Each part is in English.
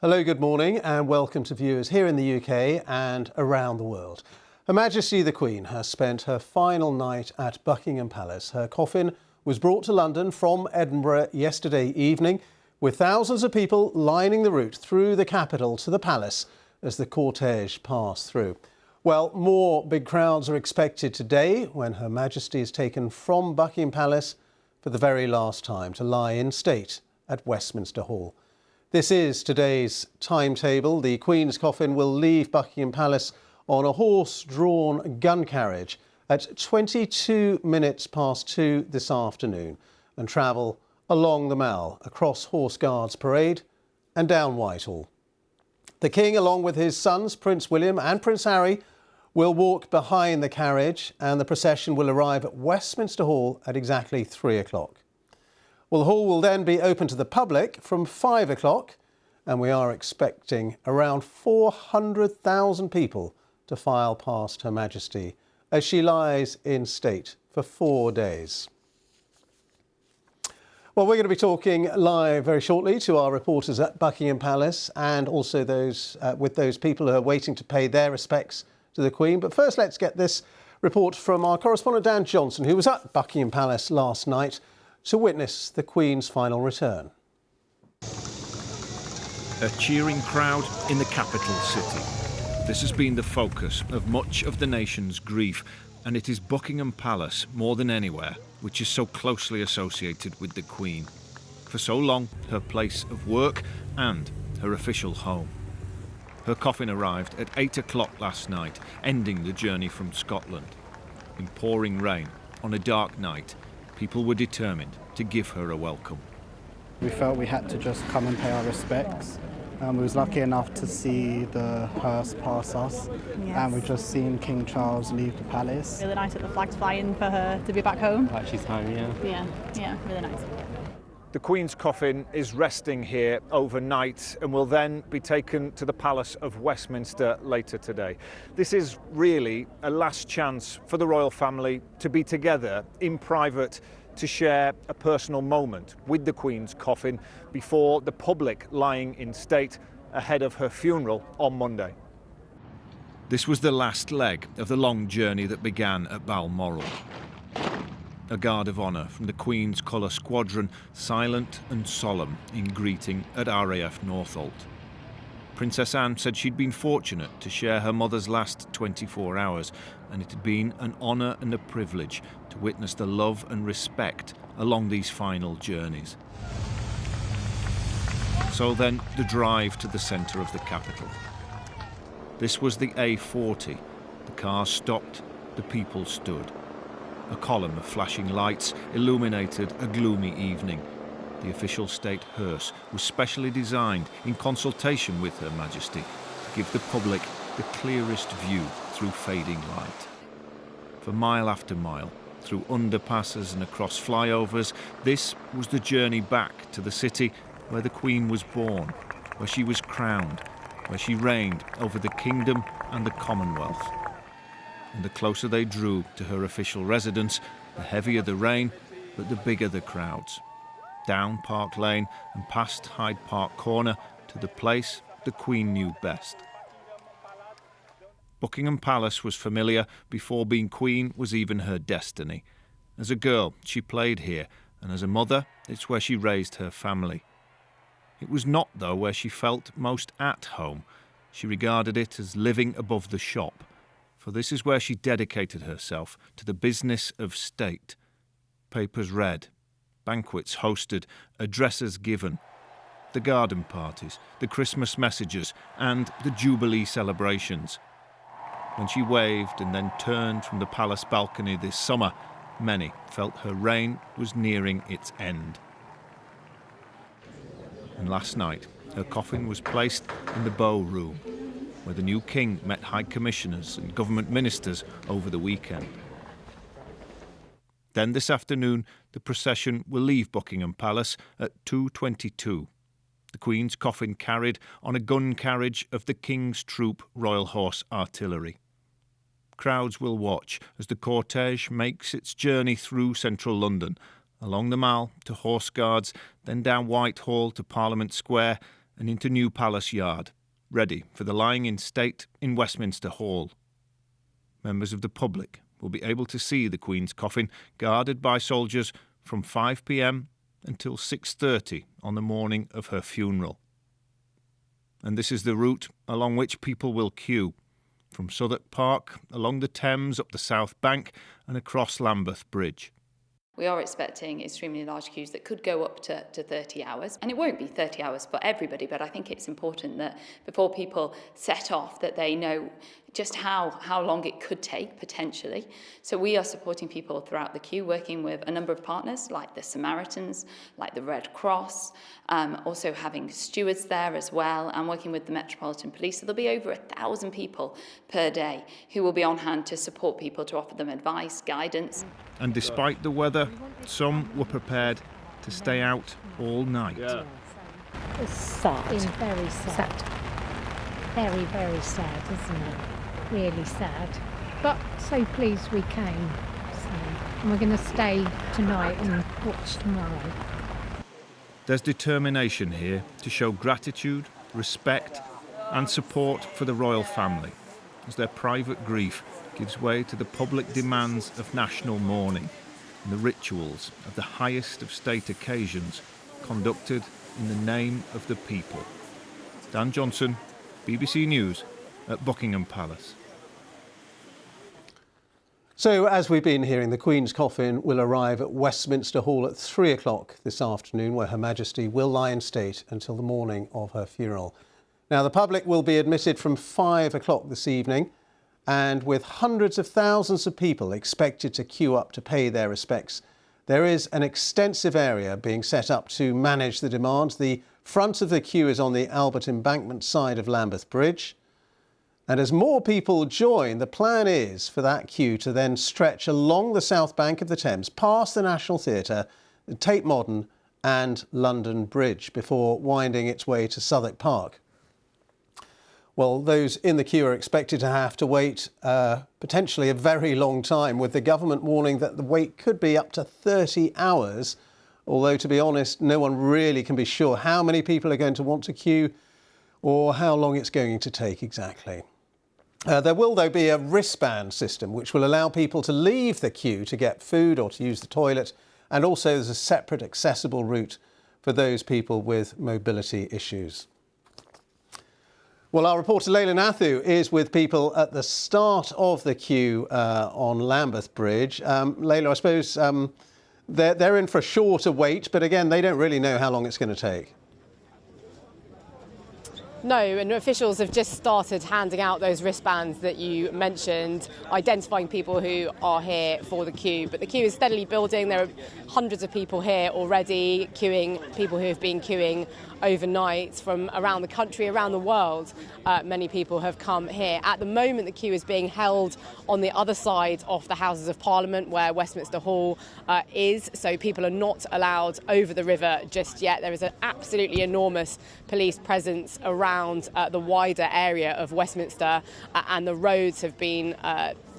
Hello, good morning and welcome to viewers here in the UK and around the world. Her Majesty the Queen has spent her final night at Buckingham Palace. Her coffin was brought to London from Edinburgh yesterday evening, with thousands of people lining the route through the capital to the palace as the cortege passed through. Well, more big crowds are expected today when Her Majesty is taken from Buckingham Palace for the very last time to lie in state at Westminster Hall. This is today's timetable. The Queen's coffin will leave Buckingham Palace on a horse-drawn gun carriage at 22 minutes past 2 this afternoon and travel along the Mall, across Horse Guards Parade and down Whitehall. The King, along with his sons, Prince William and Prince Harry, will walk behind the carriage and the procession will arrive at Westminster Hall at exactly 3 o'clock. Well, the hall will then be open to the public from 5 o'clock and we are expecting around 400,000 people to file past Her Majesty as she lies in state for 4 days. Well, we're going to be talking live very shortly to our reporters at Buckingham Palace and also those people who are waiting to pay their respects to the Queen. But first, let's get this report from our correspondent Dan Johnson, who was at Buckingham Palace last night to witness the Queen's final return. A cheering crowd in the capital city. This has been the focus of much of the nation's grief, and it is Buckingham Palace, more than anywhere, which is so closely associated with the Queen. For so long, her place of work and her official home. Her coffin arrived at 8 o'clock last night, ending the journey from Scotland. In pouring rain, on a dark night, people were determined to give her a welcome. We felt we had to just come and pay our respects. We was lucky enough to see the hearse pass us, yes. And we've just seen King Charles leave the palace. Really nice that the flag's flying for her to be back home. Like she's home, yeah. Yeah, really nice. The Queen's coffin is resting here overnight and will then be taken to the Palace of Westminster later today. This is really a last chance for the royal family to be together in private to share a personal moment with the Queen's coffin before the public lying in state ahead of her funeral on Monday. This was the last leg of the long journey that began at Balmoral. A guard of honour from the Queen's Colour Squadron, silent and solemn in greeting at RAF Northolt. Princess Anne said she'd been fortunate to share her mother's last 24 hours, and it had been an honour and a privilege to witness the love and respect along these final journeys. So then, the drive to the centre of the capital. This was the A40. The cars stopped, the people stood. A column of flashing lights illuminated a gloomy evening. The official state hearse was specially designed in consultation with Her Majesty to give the public the clearest view through fading light. For mile after mile, through underpasses and across flyovers, this was the journey back to the city where the Queen was born, where she was crowned, where she reigned over the kingdom and the Commonwealth. And the closer they drew to her official residence, the heavier the rain, but the bigger the crowds. Down Park Lane and past Hyde Park Corner to the place the Queen knew best. Buckingham Palace was familiar before being Queen was even her destiny. As a girl, she played here, and as a mother, it's where she raised her family. It was not, though, where she felt most at home. She regarded it as living above the shop, for this is where she dedicated herself to the business of state. Papers read, banquets hosted, addresses given, the garden parties, the Christmas messages, and the Jubilee celebrations. When she waved and then turned from the palace balcony this summer, many felt her reign was nearing its end. And last night, her coffin was placed in the Bow Room, where the new king met High Commissioners and government ministers over the weekend. Then this afternoon, the procession will leave Buckingham Palace at 2:22. The Queen's coffin carried on a gun carriage of the King's Troop Royal Horse Artillery. Crowds will watch as the cortege makes its journey through central London, along the Mall to Horse Guards, then down Whitehall to Parliament Square, and into New Palace Yard, ready for the lying in state in Westminster Hall. Members of the public will be able to see the Queen's coffin guarded by soldiers from 5 p.m. until 6:30 on the morning of her funeral. And this is the route along which people will queue, from Southwark Park, along the Thames, up the South Bank and across Lambeth Bridge. We are expecting extremely large queues that could go up to 30 hours. And it won't be 30 hours for everybody, but I think it's important that before people set off that they know just how long it could take, potentially. So we are supporting people throughout the queue, working with a number of partners like the Samaritans, like the Red Cross, also having stewards there as well, and working with the Metropolitan Police. So there'll be over 1,000 people per day who will be on hand to support people, to offer them advice, guidance. And despite the weather, some were prepared to stay out all night. Yeah. It's sad. It's very sad. Very, very sad, isn't it? Really sad. But so pleased we came. And we're going to stay tonight and watch tomorrow. There's determination here to show gratitude, respect and support for the royal family as their private grief gives way to the public demands of national mourning and the rituals of the highest of state occasions conducted in the name of the people. Dan Johnson, BBC News at Buckingham Palace. So, as we've been hearing, the Queen's coffin will arrive at Westminster Hall at 3 o'clock this afternoon, where Her Majesty will lie in state until the morning of her funeral. Now, the public will be admitted from 5 o'clock this evening, and with hundreds of thousands of people expected to queue up to pay their respects, there is an extensive area being set up to manage the demand. The front of the queue is on the Albert Embankment side of Lambeth Bridge. And as more people join, the plan is for that queue to then stretch along the south bank of the Thames, past the National Theatre, Tate Modern and London Bridge, before winding its way to Southwark Park. Well, those in the queue are expected to have to wait potentially a very long time, with the government warning that the wait could be up to 30 hours. Although, to be honest, no one really can be sure how many people are going to want to queue or how long it's going to take exactly. There will, though, be a wristband system which will allow people to leave the queue to get food or to use the toilet, and also there's a separate accessible route for those people with mobility issues. Well, our reporter Leila Nathu is with people at the start of the queue on Lambeth Bridge. Leila, I suppose they're in for a shorter wait, but again, they don't really know how long it's going to take. No, and officials have just started handing out those wristbands that you mentioned, identifying people who are here for the queue. But the queue is steadily building. There are hundreds of people here already queuing, people who have been queuing overnight from around the country, around the world. Many people have come here. At the moment, the queue is being held on the other side of the Houses of Parliament, where Westminster Hall is. So people are not allowed over the river just yet. There is an absolutely enormous police presence around the wider area of Westminster, and the roads have been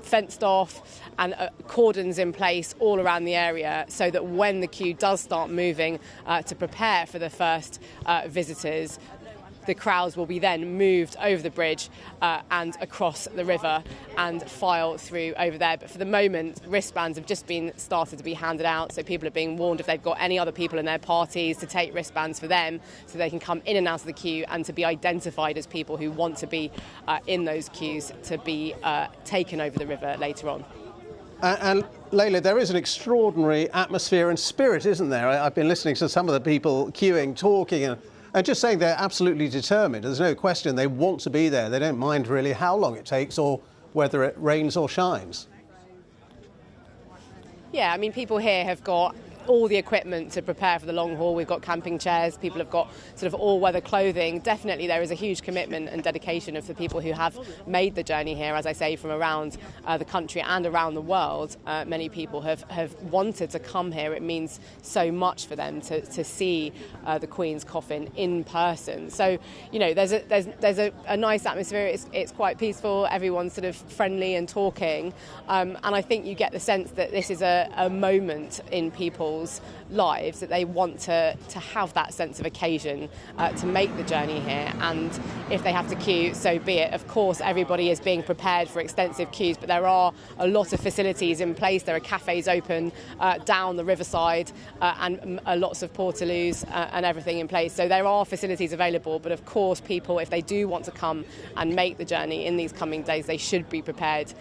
fenced off and cordons in place all around the area, so that when the queue does start moving to prepare for the first visitors, the crowds will be then moved over the bridge and across the river and file through over there. But for the moment, wristbands have just been started to be handed out, so people are being warned if they've got any other people in their parties to take wristbands for them, so they can come in and out of the queue and to be identified as people who want to be in those queues to be taken over the river later on. And Leila, there is an extraordinary atmosphere and spirit, isn't there? I've been listening to some of the people queuing, talking and just saying they're absolutely determined. There's no question they want to be there. They don't mind really how long it takes or whether it rains or shines. Yeah, I mean, people here have got all the equipment to prepare for the long haul. We've got camping chairs, people have got sort of all-weather clothing. Definitely there is a huge commitment and dedication of the people who have made the journey here, as I say, from around the country and around the world. Many people have wanted to come here. It means so much for them to see the Queen's coffin in person. So, you know, there's a nice atmosphere. It's quite peaceful. Everyone's sort of friendly and talking. And I think you get the sense that this is a moment in people's people's lives that they want to have that sense of occasion to make the journey here. And if they have to queue, so be it. Of course, everybody is being prepared for extensive queues, but there are a lot of facilities in place. There are cafes open down the riverside and lots of portaloos and everything in place. So there are facilities available, but of course people, if they do want to come and make the journey in these coming days, they should be prepared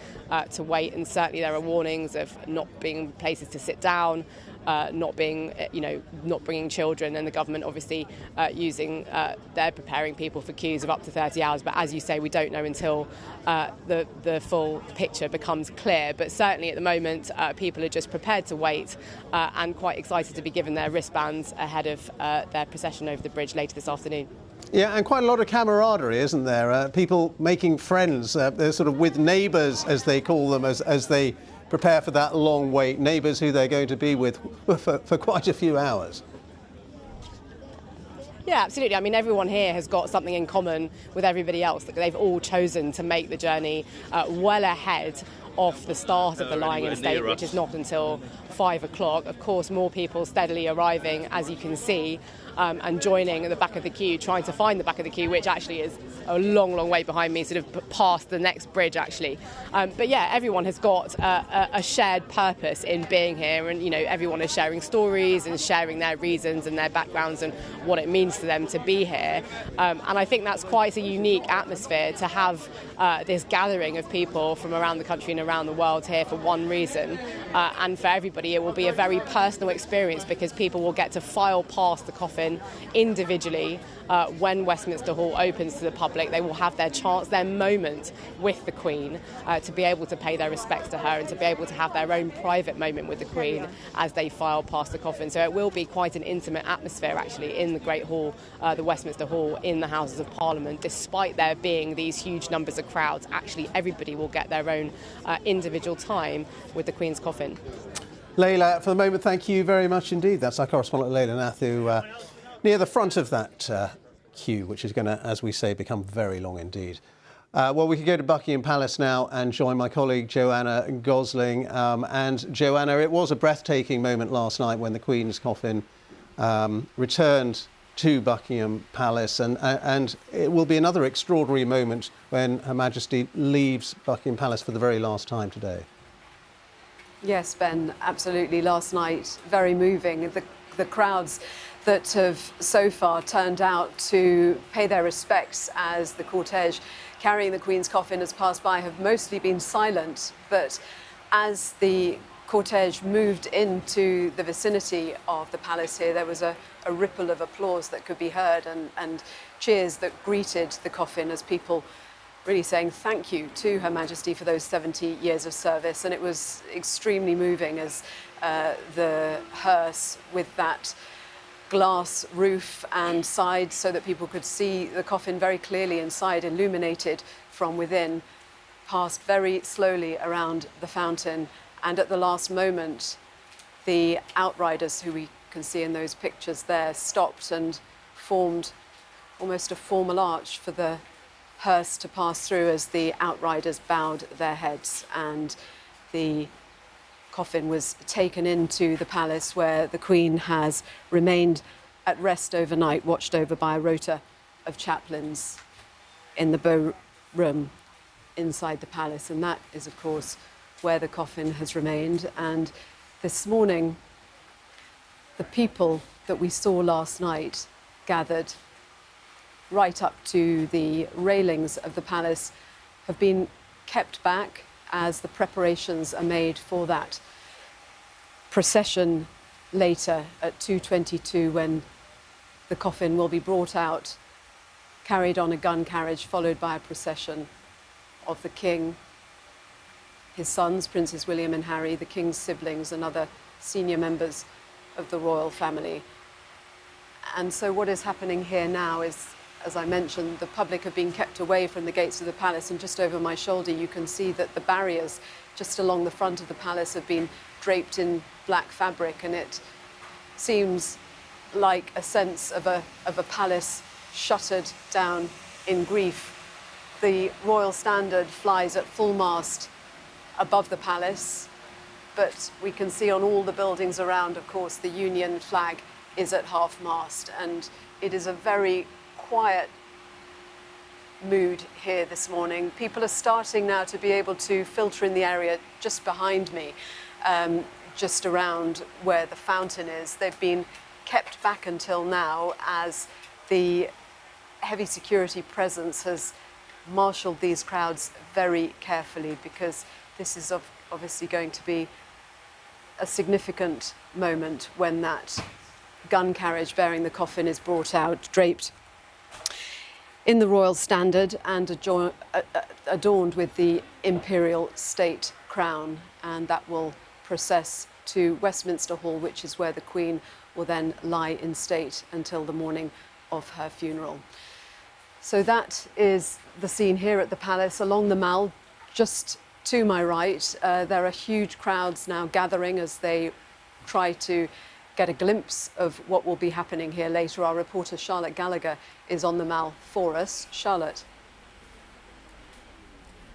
to wait. And certainly there are warnings of not being places to sit down, not bringing children, and the government obviously they're preparing people for queues of up to 30 hours. But as you say, we don't know until the full picture becomes clear. But certainly at the moment, people are just prepared to wait and quite excited to be given their wristbands ahead of their procession over the bridge later this afternoon. Yeah, and quite a lot of camaraderie, isn't there? People making friends, they're sort of with neighbours, as they call them, as they prepare for that long wait, neighbours who they're going to be with for quite a few hours. Yeah, absolutely. I mean, everyone here has got something in common with everybody else, that they've all chosen to make the journey well ahead of the start of the lying-in state, which is not until 5 o'clock. Of course, more people steadily arriving, as you can see, and joining at the back of the queue, trying to find the back of the queue, which actually is a long, long way behind me, sort of past the next bridge, actually. But yeah, everyone has got a shared purpose in being here, and, you know, everyone is sharing stories and sharing their reasons and their backgrounds and what it means to them to be here. And I think that's quite a unique atmosphere to have this gathering of people from around the country and around the world here for one reason. And for everybody, it will be a very personal experience, because people will get to file past the coffin individually when Westminster Hall opens to the public. They will have their chance, their moment with the Queen, to be able to pay their respects to her and to be able to have their own private moment with the Queen as they file past the coffin. So it will be quite an intimate atmosphere, actually, in the Great Hall, the Westminster Hall, in the Houses of Parliament. Despite there being these huge numbers of crowds, actually everybody will get their own individual time with the Queen's coffin. Layla, for the moment, thank you very much indeed. That's our correspondent Layla Nathu, near the front of that queue, which is going to, as we say, become very long indeed. Well, we could go to Buckingham Palace now and join my colleague Joanna Gosling. And Joanna, it was a breathtaking moment last night when the Queen's coffin returned to Buckingham Palace, and it will be another extraordinary moment when Her Majesty leaves Buckingham Palace for the very last time today. Yes, Ben, absolutely. Last night, very moving. The crowds that have so far turned out to pay their respects as the cortege carrying the Queen's coffin has passed by have mostly been silent. But as the cortege moved into the vicinity of the palace here, there was a ripple of applause that could be heard, and cheers that greeted the coffin, as people really saying thank you to Her Majesty for those 70 years of service. And it was extremely moving as the hearse, with that glass roof and sides so that people could see the coffin very clearly inside, illuminated from within, passed very slowly around the fountain. And at the last moment, the outriders, who we can see in those pictures there, stopped and formed almost a formal arch for the hearse to pass through as the outriders bowed their heads, and the coffin was taken into the palace, where the Queen has remained at rest overnight, watched over by a rota of chaplains in the bow room inside the palace. And that is, of course, where the coffin has remained. And this morning, the people that we saw last night gathered right up to the railings of the palace have been kept back as the preparations are made for that procession later at 2:22, when the coffin will be brought out, carried on a gun carriage, followed by a procession of the King, his sons, Princes William and Harry, the King's siblings and other senior members of the royal family. And so what is happening here now is, as I mentioned, the public have been kept away from the gates of the palace, and just over my shoulder you can see that the barriers just along the front of the palace have been draped in black fabric, and it seems like a sense of a palace shuttered down in grief. The royal standard flies at full mast above the palace, but we can see on all the buildings around, of course, the Union flag is at half-mast, and it is a very quiet mood here this morning. People are starting now to be able to filter in the area just behind me, just around where the fountain is. They've been kept back until now as the heavy security presence has marshalled these crowds very carefully, because this is obviously going to be a significant moment when that gun carriage bearing the coffin is brought out, draped in the royal standard and adorned with the imperial state crown, and that will process to Westminster Hall, which is where the Queen will then lie in state until the morning of her funeral. So that is the scene here at the palace. Along the Mall, just to my right, there are huge crowds now gathering as they try to get a glimpse of what will be happening here later. Our reporter Charlotte Gallagher is on the Mall for us. Charlotte.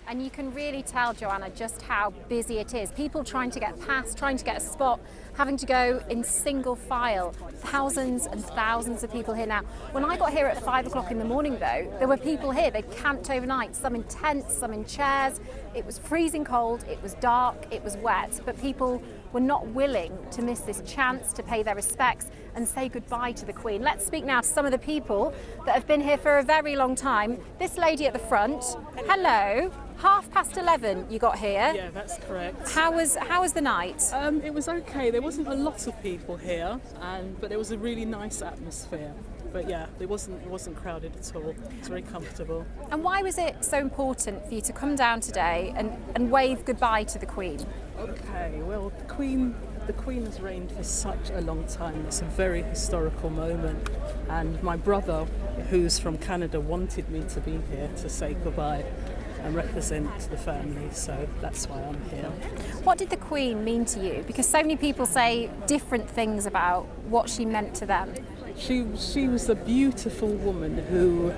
And you can really tell, Joanna, just how busy it is. People trying to get past, trying to get a spot, having to go in single file. Thousands and thousands of people here now. When I got here at 5 o'clock in the morning, though, there were people here. They'd camped overnight, some in tents, some in chairs. It was freezing cold, it was dark, it was wet, but people were not willing to miss this chance to pay their respects and say goodbye to the Queen. Let's speak now to some of the people that have been here for a very long time. This lady at the front, hello. 11:30 you got here. Yeah, that's correct. How was the night? It was okay. There wasn't a lot of people here, but there was a really nice atmosphere. But yeah, it wasn't crowded at all. It's very comfortable. And why was it so important for you to come down today and wave goodbye to the Queen? Okay, well, the Queen has reigned for such a long time. It's a very historical moment, and my brother, who's from Canada, wanted me to be here to say goodbye and represent the family, so that's why I'm here. What did the Queen mean to you? Because so many people say different things about what she meant to them. She was a beautiful woman who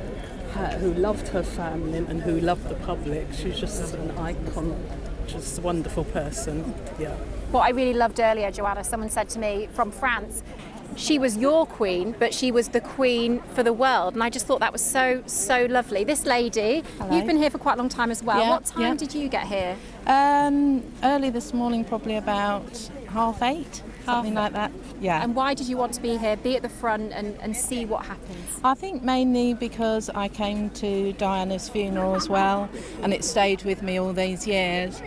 loved her family and who loved the public. She was just an icon, just a wonderful person, yeah. What I really loved earlier, Joanna, someone said to me from France, she was your queen, but she was the queen for the world. And I just thought that was so, so lovely. This lady, hello. You've been here for quite a long time as well. Yeah, what time did you get here? Early this morning, probably about 8:30, something like that. Yeah. And why did you want to be here, be at the front and see what happens? I think mainly because I came to Diana's funeral as well, and it stayed with me all these years.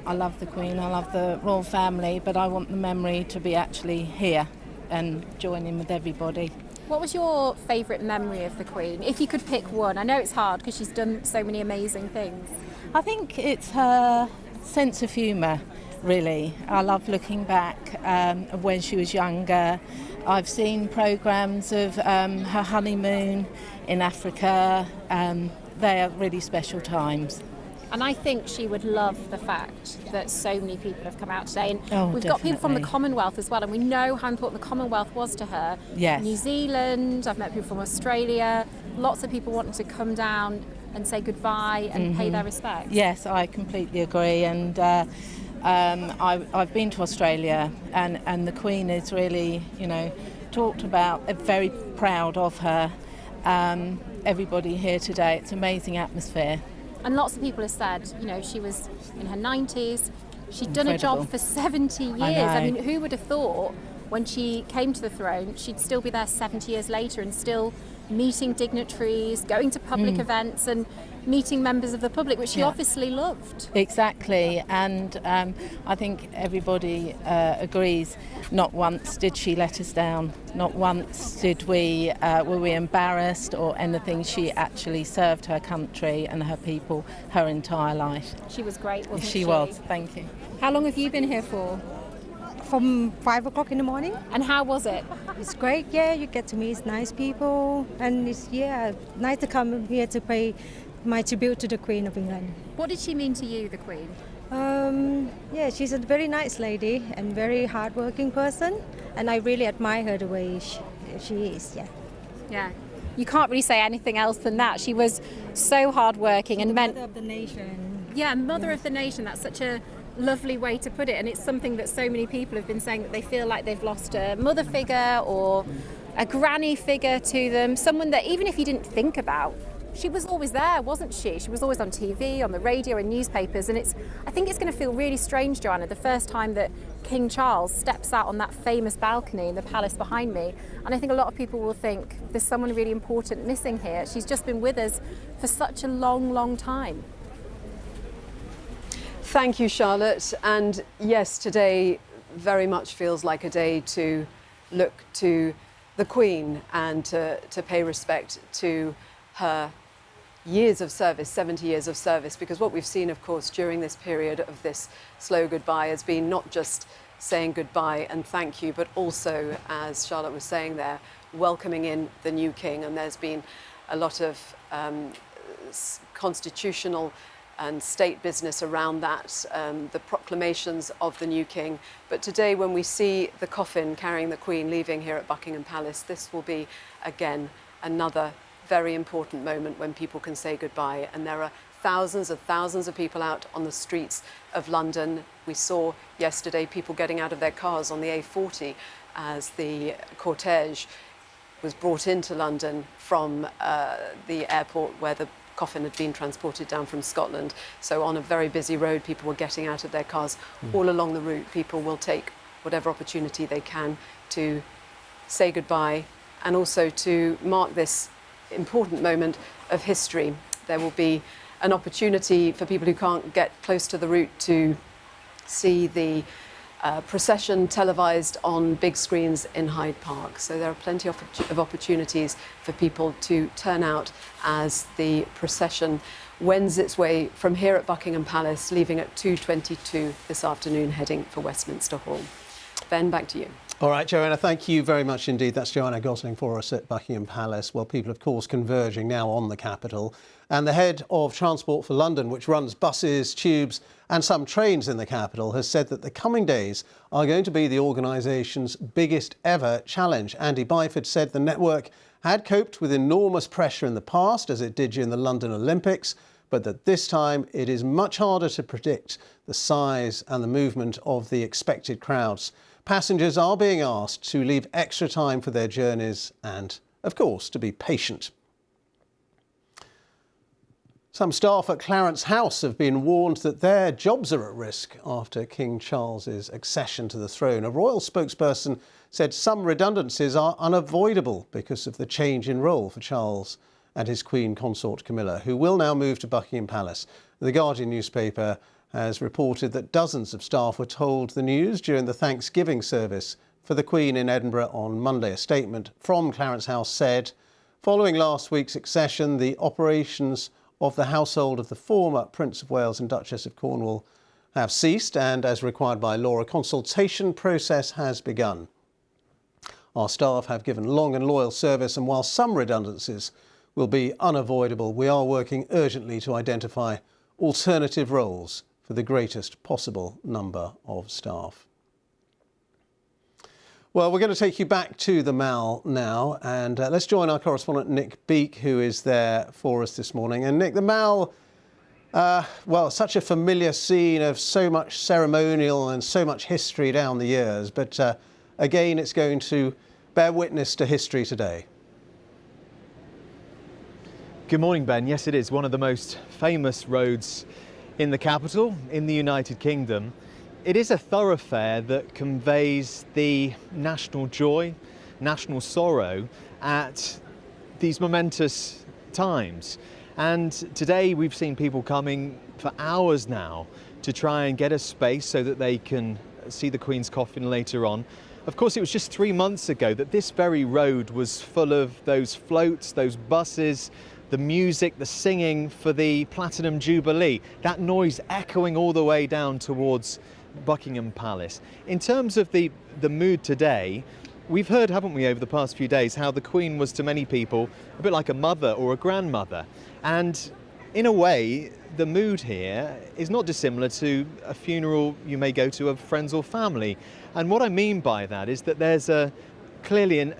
I love the Queen, I love the royal family, but I want the memory to be actually here and join in with everybody. What was your favourite memory of the Queen, if you could pick one? I know it's hard because she's done so many amazing things. I think it's her sense of humour, really. I love looking back of when she was younger. I've seen programmes of her honeymoon in Africa. They are really special times. And I think she would love the fact that so many people have come out today. And we've got people from the Commonwealth as well, and we know how important the Commonwealth was to her. Yes. New Zealand, I've met people from Australia, lots of people wanting to come down and say goodbye and pay their respects. Yes, I completely agree. And I've been to Australia, and the Queen is really, talked about, very proud of her. Everybody here today, it's an amazing atmosphere. And lots of people have said, she was in her 90s. She'd done a job for 70 years. I mean, who would have thought when she came to the throne, she'd still be there 70 years later and still meeting dignitaries, going to public events and meeting members of the public, which she obviously loved. Exactly, and I think everybody agrees. Not once did she let us down. Not once were we embarrassed or anything. She actually served her country and her people her entire life. She was great, wasn't she? She was, thank you. How long have you been here for? From 5 o'clock in the morning. And how was it? It's great, yeah, you get to meet nice people, and it's, nice to come here to pay my tribute to the Queen of England. What did she mean to you, the Queen? She's a very nice lady and very hardworking person, and I really admire her the way she is, Yeah. You can't really say anything else than that. She was so hardworking and mother of the nation. Yeah, mother of the nation. That's such a lovely way to put it, and it's something that so many people have been saying, that they feel like they've lost a mother figure or a granny figure to them, someone that even if you didn't think about, she was always there, wasn't she? She was always on TV, on the radio and newspapers, and I think it's going to feel really strange, Joanna, the first time that King Charles steps out on that famous balcony in the palace behind me, and I think a lot of people will think there's someone really important missing here. She's just been with us for such a long, long time. Thank you, Charlotte. And yes, today very much feels like a day to look to the Queen and to pay respect to her years of service, 70 years of service, because what we've seen, of course, during this period of this slow goodbye has been not just saying goodbye and thank you, but also, as Charlotte was saying there, welcoming in the new king. And there's been a lot of constitutional and state business around that, the proclamations of the new king. But today, when we see the coffin carrying the Queen leaving here at Buckingham Palace, this will be, again, another very important moment when people can say goodbye. And there are thousands of people out on the streets of London. We saw yesterday people getting out of their cars on the A40 as the cortege was brought into London from the airport where the coffin had been transported down from Scotland. So on a very busy road, people were getting out of their cars. All along the route, people will take whatever opportunity they can to say goodbye and also to mark this important moment of history. There will be an opportunity for people who can't get close to the route to see the procession televised on big screens in Hyde Park. So there are plenty of opportunities for people to turn out as the procession wends its way from here at Buckingham Palace, leaving at 2:22 this afternoon, heading for Westminster Hall. Ben, back to you. All right, Joanna, thank you very much indeed. That's Joanna Gosling for us at Buckingham Palace. Well, people, of course, converging now on the capital. And the head of Transport for London, which runs buses, tubes and some trains in the capital, has said that the coming days are going to be the organisation's biggest ever challenge. Andy Byford said the network had coped with enormous pressure in the past, as it did during the London Olympics, but that this time it is much harder to predict the size and the movement of the expected crowds. Passengers are being asked to leave extra time for their journeys and, of course, to be patient. Some staff at Clarence House have been warned that their jobs are at risk after King Charles's accession to the throne. A royal spokesperson said some redundancies are unavoidable because of the change in role for Charles and his Queen Consort Camilla, who will now move to Buckingham Palace. The Guardian newspaper has reported that dozens of staff were told the news during the Thanksgiving service for the Queen in Edinburgh on Monday. A statement from Clarence House said, following last week's accession, the operations of the household of the former Prince of Wales and Duchess of Cornwall have ceased, and as required by law, a consultation process has begun. Our staff have given long and loyal service, and while some redundancies will be unavoidable, we are working urgently to identify alternative roles for the greatest possible number of staff. Well, we're going to take you back to the Mall now, and let's join our correspondent Nick Beake, who is there for us this morning. And Nick, the Mall, well, such a familiar scene of so much ceremonial and so much history down the years, but again, it's going to bear witness to history today. Good morning, Ben. Yes, it is one of the most famous roads in the capital, in the United Kingdom. It is a thoroughfare that conveys the national joy, national sorrow at these momentous times. And today we've seen people coming for hours now to try and get a space so that they can see the Queen's coffin later on. Of course, it was just 3 months ago that this very road was full of those floats, those buses, the music, the singing for the Platinum Jubilee, that noise echoing all the way down towards Buckingham Palace. In terms of the mood today, we've heard, haven't we, over the past few days, how the Queen was to many people a bit like a mother or a grandmother. And in a way, the mood here is not dissimilar to a funeral you may go to of friends or family. And what I mean by that is that there's clearly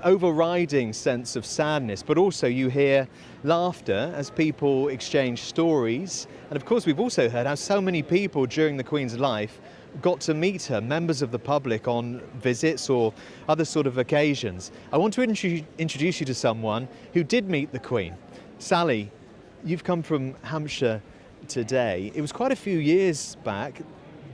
overriding sense of sadness, but also you hear laughter as people exchange stories. And of course, we've also heard how so many people during the Queen's life got to meet her, members of the public on visits or other sort of occasions. I want to introduce you to someone who did meet the Queen. Sally, you've come from Hampshire today. It was quite a few years back.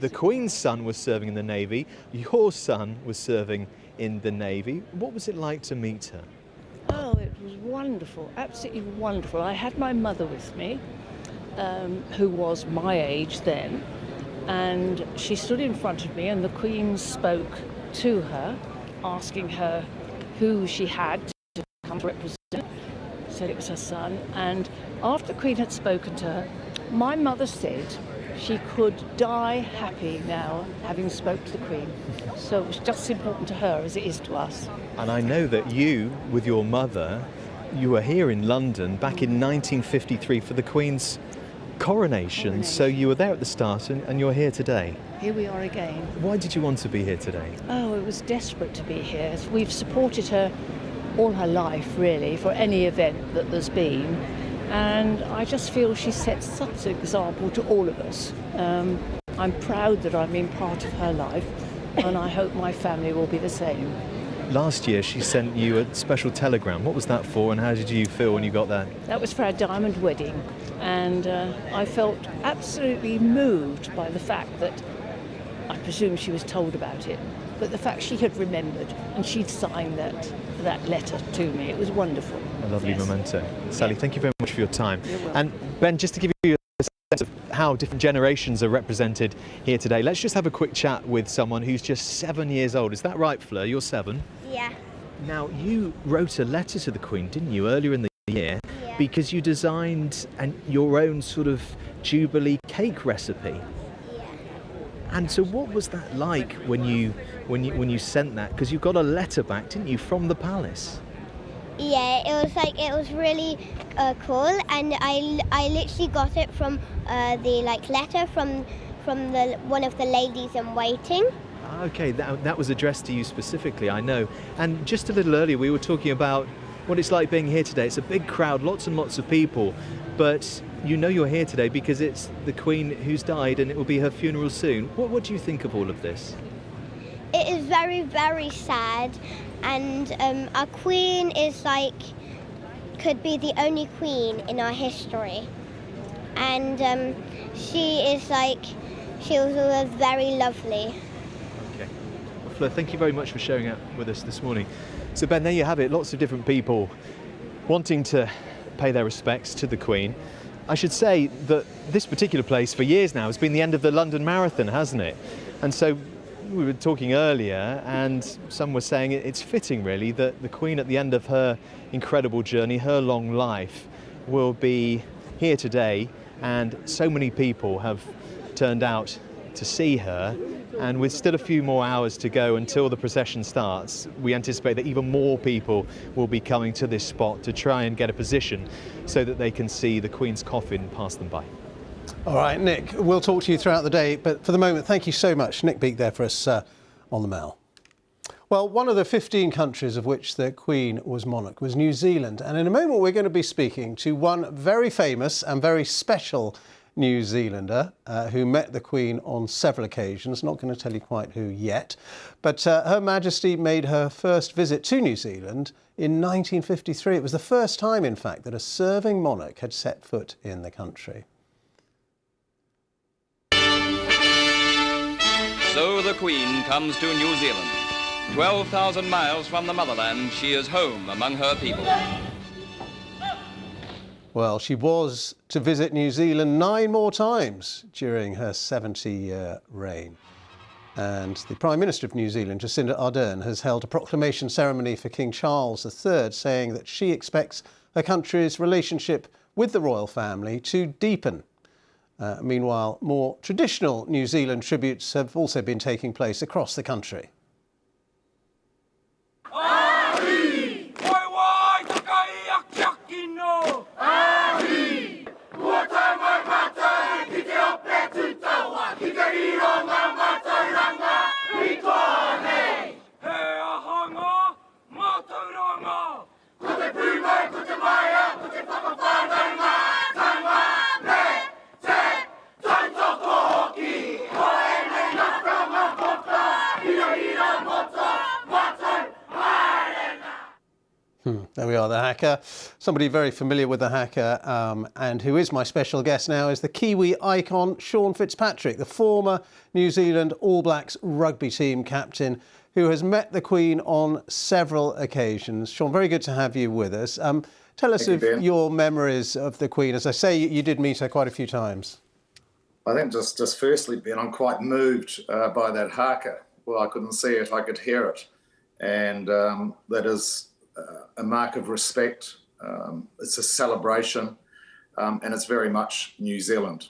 The Queen's son was serving in the Navy. Your son was serving in the Navy. What was it like to meet her? Oh, it was wonderful, absolutely wonderful. I had my mother with me, who was my age then, and she stood in front of me and the Queen spoke to her, asking her who she had to come to represent. Said it was her son, and after the Queen had spoken to her, my mother said she could die happy now, having spoke to the Queen. So it was just as important to her as it is to us. And I know that you, with your mother, you were here in London back in 1953 for the Queen's coronation. So you were there at the start and you're here today. Here we are again. Why did you want to be here today? Oh, it was desperate to be here. We've supported her all her life, really, for any event that there's been. And I just feel she sets such an example to all of us. I'm proud that I've been part of her life, and I hope my family will be the same. Last year she sent you a special telegram. What was that for, and how did you feel when you got that? That was for our diamond wedding, and I felt absolutely moved by the fact that I presume she was told about it, but the fact she had remembered and she'd signed that letter to me. It was wonderful. A lovely memento. Sally, thank you very much for your time. You're welcome. And Ben, just to give you a sense of how different generations are represented here today, let's just have a quick chat with someone who's just 7 years old. Is that right, Fleur? You're 7? Yeah. Now, you wrote a letter to the Queen, didn't you, earlier in the year? Yeah. Because you designed your own sort of Jubilee cake recipe. Yeah. And so what was that like when you sent that? Because you got a letter back, didn't you, from the palace? Yeah, it was really cool, and I literally got it from the letter from one of the ladies in waiting. Okay, that was addressed to you specifically, I know. And just a little earlier we were talking about what it's like being here today. It's a big crowd, lots and lots of people, but you know you're here today because it's the Queen who's died and it will be her funeral soon. What do you think of all of this? It is very, very sad, and our Queen is could be the only Queen in our history, and she was always very lovely. Okay. Well, Fleur, thank you very much for showing up with us this morning. So Ben, there you have it, lots of different people wanting to pay their respects to the Queen. I should say that this particular place for years now has been the end of the London Marathon, hasn't it? And so we were talking earlier and some were saying it's fitting really that the Queen at the end of her incredible journey, her long life, will be here today, and so many people have turned out to see her, and with still a few more hours to go until the procession starts, we anticipate that even more people will be coming to this spot to try and get a position so that they can see the Queen's coffin pass them by. All right, Nick, we'll talk to you throughout the day, but for the moment, thank you so much. Nick Beak there for us on the Mail. Well, one of the 15 countries of which the Queen was monarch was New Zealand. And in a moment, we're going to be speaking to one very famous and very special New Zealander who met the Queen on several occasions. Not going to tell you quite who yet. But Her Majesty made her first visit to New Zealand in 1953. It was the first time, in fact, that a serving monarch had set foot in the country. So the Queen comes to New Zealand. 12,000 miles from the motherland, she is home among her people. Well, she was to visit New Zealand 9 more times during her 70-year reign. And the Prime Minister of New Zealand, Jacinda Ardern, has held a proclamation ceremony for King Charles III, saying that she expects her country's relationship with the royal family to deepen. Meanwhile, more traditional New Zealand tributes have also been taking place across the country. There we are, the haka. Somebody very familiar with the haka and who is my special guest now is the Kiwi icon, Sean Fitzpatrick, the former New Zealand All Blacks rugby team captain who has met the Queen on several occasions. Sean, very good to have you with us. Tell us of your memories of the Queen. As I say, you did meet her quite a few times. I think just firstly, Ben, I'm quite moved by that haka. Well, I couldn't see it, I could hear it. And that is a mark of respect. It's a celebration, and it's very much New Zealand.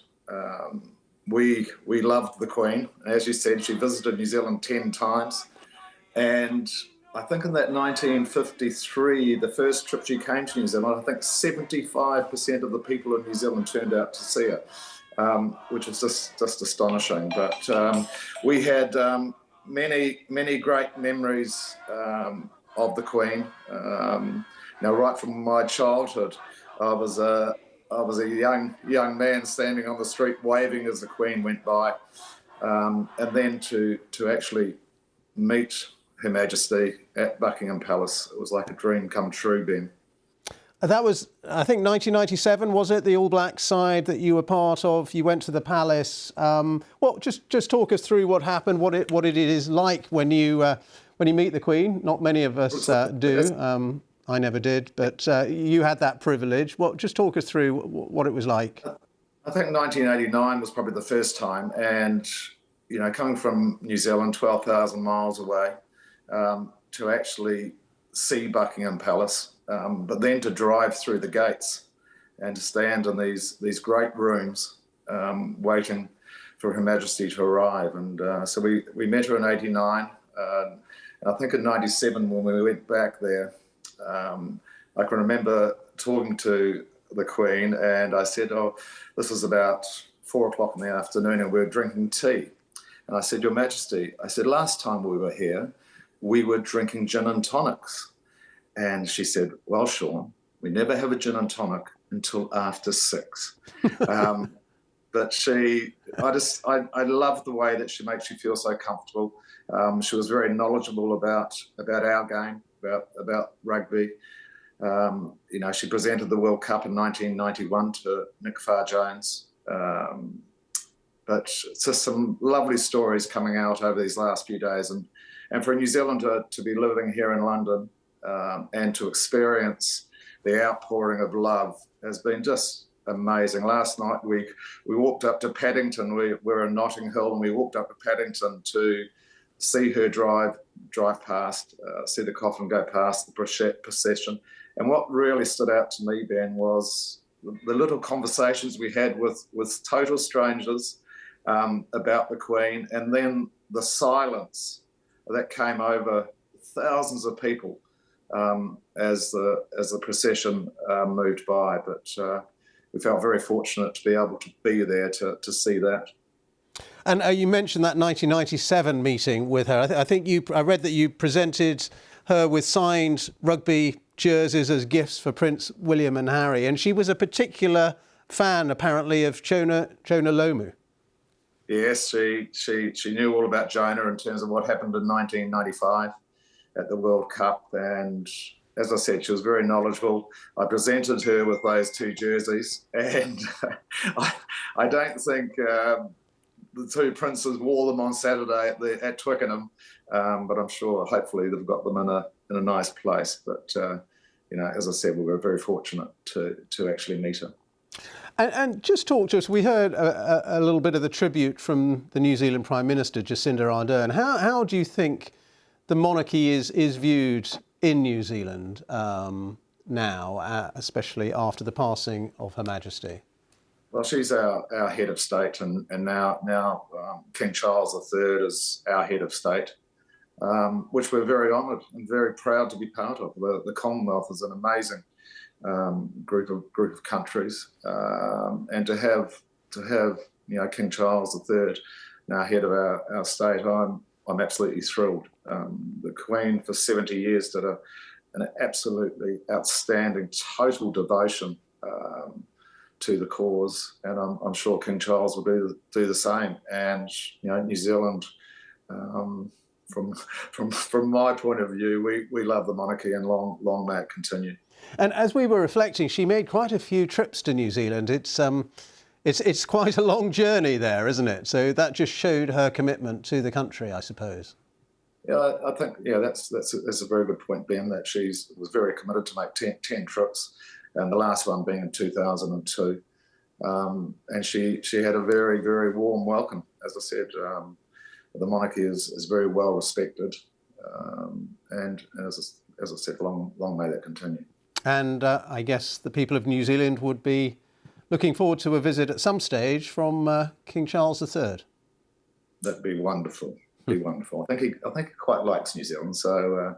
We loved the Queen. As you said, she visited New Zealand 10 times. And I think in that 1953, the first trip she came to New Zealand, I think 75% of the people in New Zealand turned out to see her, which is just astonishing. But we had many great memories of the Queen. Now, right from my childhood, I was a young man standing on the street waving as the Queen went by, and then to actually meet Her Majesty at Buckingham Palace, it was like a dream come true, Ben. That was, I think, 1997, was it? The All Blacks side that you were part of. You went to the palace. Well, just talk us through what happened, what it is like when you meet the Queen. Not many of us do. I never did, but you had that privilege. Just talk us through what it was like. I think 1989 was probably the first time, and you know, coming from New Zealand, 12,000 miles away, to actually see Buckingham Palace. But then to drive through the gates and to stand in these great rooms waiting for Her Majesty to arrive. And so we met her in 89. And I think in 97 when we went back there, I can remember talking to the Queen and I said, oh, this was about 4 o'clock in the afternoon and we were drinking tea. And I said, Your Majesty, I said, last time we were here, we were drinking gin and tonics. And she said, well, Sean, we never have a gin and tonic until after 6. But I love the way that she makes you feel so comfortable. She was very knowledgeable about our game, about rugby. You know, she presented the World Cup in 1991 to Nick Farr-Jones. But it's just some lovely stories coming out over these last few days. And for a New Zealander to be living here in London, and to experience the outpouring of love has been just amazing. Last night we walked up to Paddington. We were in Notting Hill and we walked up to Paddington to see her drive past, see the coffin go past the procession. And what really stood out to me, Ben, was the little conversations we had with total strangers about the Queen, and then the silence that came over thousands of people as the procession moved by. But we felt very fortunate to be able to be there to see that. And you mentioned that 1997 meeting with her. I read that you presented her with signed rugby jerseys as gifts for Prince William and Harry, and she was a particular fan, apparently, of Jonah Lomu. Yes, she knew all about Jonah in terms of what happened in 1995 at the World Cup, and as I said, she was very knowledgeable. I presented her with those 2 jerseys, and I don't think the 2 princes wore them on Saturday at Twickenham, but I'm sure, hopefully, they've got them in a nice place. But you know, as I said, we were very fortunate to actually meet her. And just talk to us. We heard a little bit of the tribute from the New Zealand Prime Minister Jacinda Ardern. How do you think the monarchy is viewed in New Zealand now, especially after the passing of Her Majesty? Well, she's our head of state, and now King Charles III is our head of state, which we're very honoured and very proud to be part of. The Commonwealth is an amazing group of countries, and to have you know, King Charles III now head of our state, I'm absolutely thrilled. The Queen for 70 years did an absolutely outstanding, total devotion to the cause, and I'm sure King Charles will do the same. And you know, New Zealand from my point of view, we love the monarchy, and long may it continue. And as we were reflecting, she made quite a few trips to New Zealand. It's quite a long journey there, isn't it? So that just showed her commitment to the country, I suppose. Yeah, I think that's a very good point, Ben. That she was very committed to make 10 trips, and the last one being in 2002. And she had a very, very warm welcome. As I said, the monarchy is very well respected, and as I said, long may that continue. And I guess the people of New Zealand would be looking forward to a visit at some stage from King Charles III. That'd be wonderful. Be wonderful. I think he quite likes New Zealand, so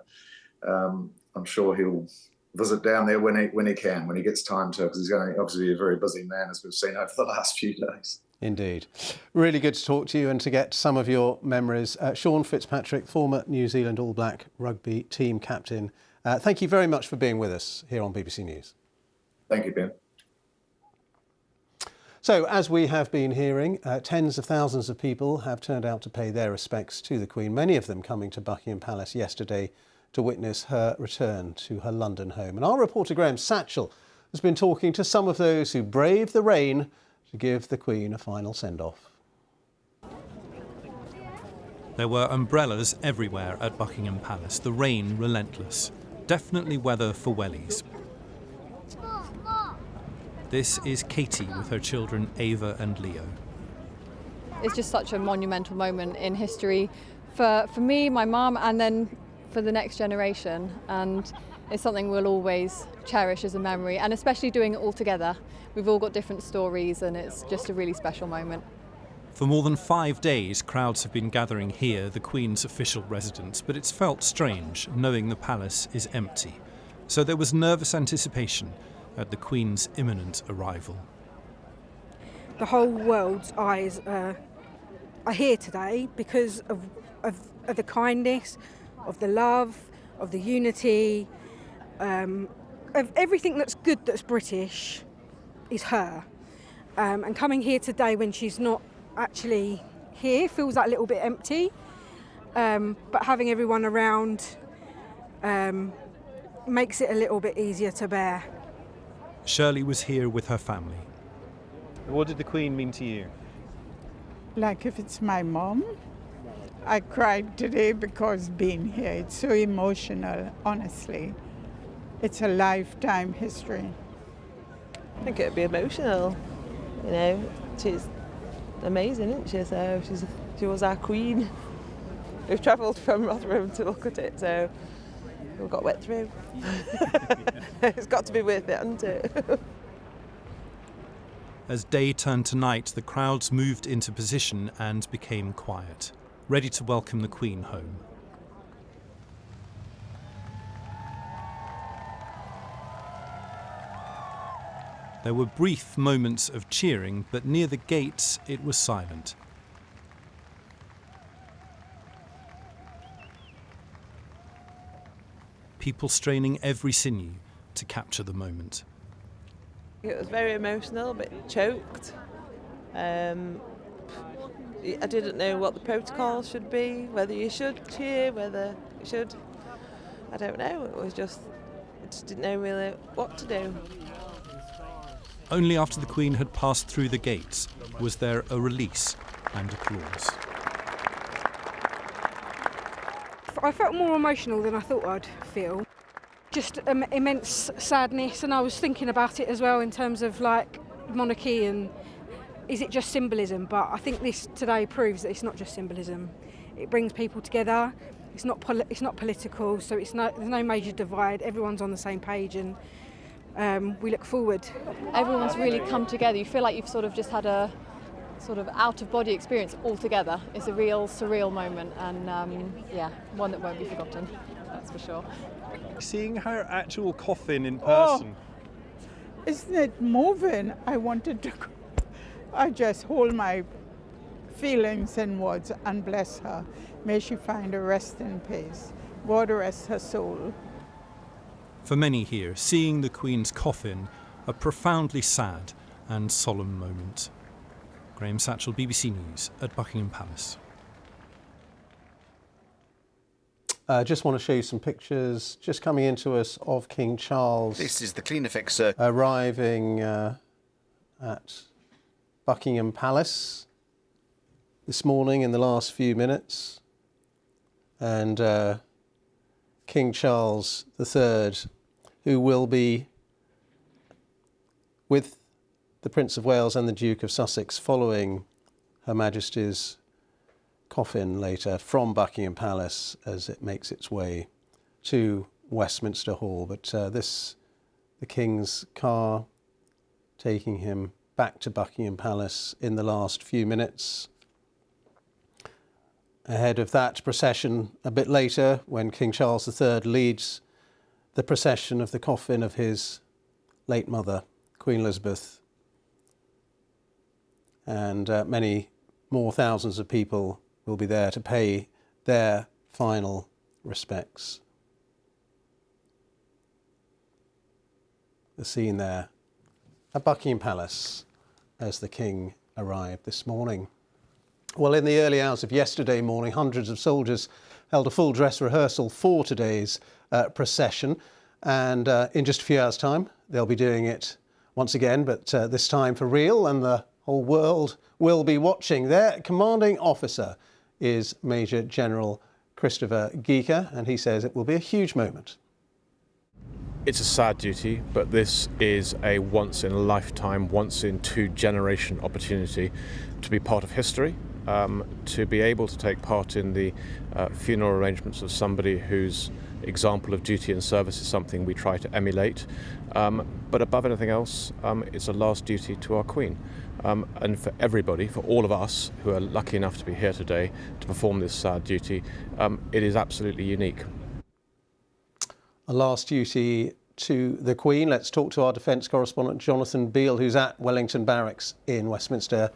I'm sure he'll visit down there when he gets time to, because he's going to obviously be a very busy man, as we've seen over the last few days. Indeed. Really good to talk to you and to get some of your memories. Sean Fitzpatrick, former New Zealand All Black rugby team captain. Thank you very much for being with us here on BBC News. Thank you, Ben. So, as we have been hearing, tens of thousands of people have turned out to pay their respects to the Queen, many of them coming to Buckingham Palace yesterday to witness her return to her London home. And our reporter Graham Satchell has been talking to some of those who braved the rain to give the Queen a final send-off. There were umbrellas everywhere at Buckingham Palace, the rain relentless. Definitely weather for wellies. This is Katie with her children Ava and Leo. It's just such a monumental moment in history for me, my mum, and then for the next generation. And it's something we'll always cherish as a memory, and especially doing it all together. We've all got different stories, and it's just a really special moment. For more than 5 days, crowds have been gathering here, the Queen's official residence, but it's felt strange knowing the palace is empty. So there was nervous anticipation at the Queen's imminent arrival. The whole world's eyes are here today because of the kindness, of the love, of the unity, of everything that's good that's British is her. And coming here today when she's not actually here feels like a little bit empty, but having everyone around makes it a little bit easier to bear. Shirley was here with her family. What did the Queen mean to you? Like if it's my mom, I cried today because being here, it's so emotional, honestly. It's a lifetime history. I think it'd be emotional, you know. She's amazing, isn't she? So she was our Queen. We've travelled from Rotherham to look at it, so we got wet through. It's got to be worth it, hasn't it? As day turned to night, the crowds moved into position and became quiet, ready to welcome the Queen home. There were brief moments of cheering, but near the gates it was silent. People straining every sinew to capture the moment. It was very emotional, a bit choked. I didn't know what the protocol should be, whether you should cheer, whether you should... I don't know, I just didn't know really what to do. Only after the Queen had passed through the gates was there a release and applause. I felt more emotional than I thought I'd feel. Just immense sadness, and I was thinking about it as well in terms of like monarchy and is it just symbolism? But I think this today proves that it's not just symbolism. It brings people together. It's not political, so there's no major divide. Everyone's on the same page, and we look forward. Everyone's really come together. You feel like you've sort of just had a sort of out-of-body experience all together. It's a real surreal moment, and yeah, one that won't be forgotten, that's for sure. Seeing her actual coffin in person. Oh, isn't it moving? I just hold my feelings in words and bless her. May she find a rest in peace. God rest her soul. For many here, seeing the Queen's coffin, a profoundly sad and solemn moment. Graham Satchell, BBC News at Buckingham Palace. Just want to show you some pictures just coming into us of King Charles. This is the Cleaneffect Circle. Arriving at Buckingham Palace this morning in the last few minutes. And King Charles III, who will be with the Prince of Wales and the Duke of Sussex following Her Majesty's coffin later from Buckingham Palace as it makes its way to Westminster Hall. But the King's car taking him back to Buckingham Palace in the last few minutes. Ahead of that procession a bit later, when King Charles III leads the procession of the coffin of his late mother, Queen Elizabeth, and many more thousands of people will be there to pay their final respects. The scene there at Buckingham Palace as the King arrived this morning. Well, in the early hours of yesterday morning, hundreds of soldiers held a full dress rehearsal for today's procession, and in just a few hours' time they'll be doing it once again, but this time for real, and the whole world will be watching. Their commanding officer is Major General Christopher Geeker, and he says it will be a huge moment. It's a sad duty, but this is a once-in-a-lifetime, once-in-two-generation opportunity to be part of history, to be able to take part in the funeral arrangements of somebody whose example of duty and service is something we try to emulate. But above anything else, it's a last duty to our Queen. And for everybody, for all of us who are lucky enough to be here today to perform this sad duty, it is absolutely unique. A last duty to the Queen. Let's talk to our defence correspondent Jonathan Beale, who's at Wellington Barracks in Westminster,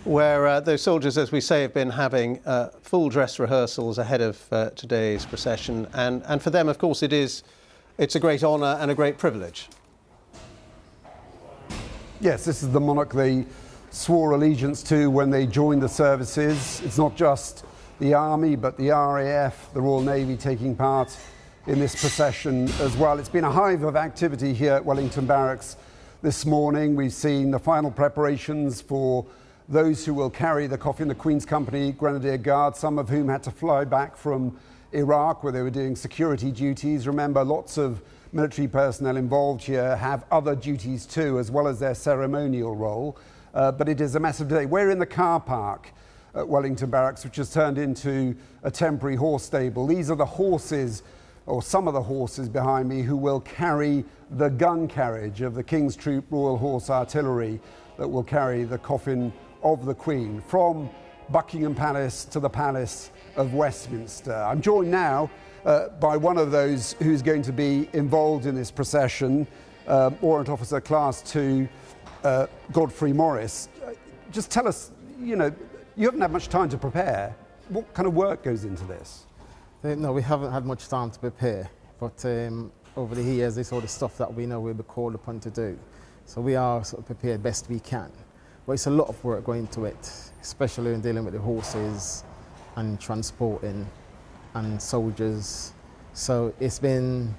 where those soldiers, as we say, have been having full dress rehearsals ahead of today's procession. And for them, of course, it's a great honour and a great privilege. Yes, this is the monarch they swore allegiance to when they joined the services. It's not just the Army, but the RAF, the Royal Navy taking part in this procession as well. It's been a hive of activity here at Wellington Barracks this morning. We've seen the final preparations for those who will carry the coffin, the Queen's Company Grenadier Guard, some of whom had to fly back from Iraq where they were doing security duties. Remember, lots of military personnel involved here have other duties too, as well as their ceremonial role. But it is a massive day. We're in the car park at Wellington Barracks, which has turned into a temporary horse stable. These are the horses, or some of the horses behind me, who will carry the gun carriage of the King's Troop Royal Horse Artillery that will carry the coffin of the Queen from Buckingham Palace to the Palace of Westminster. I'm joined now by one of those who's going to be involved in this procession, Warrant Officer Class 2, Godfrey Morris. Just tell us, you haven't had much time to prepare. What kind of work goes into this? No, we haven't had much time to prepare, but over the years, there's all the stuff that we know we'll be called upon to do. So we are sort of prepared best we can. But it's a lot of work going into it, especially in dealing with the horses and transporting and soldiers. So it's been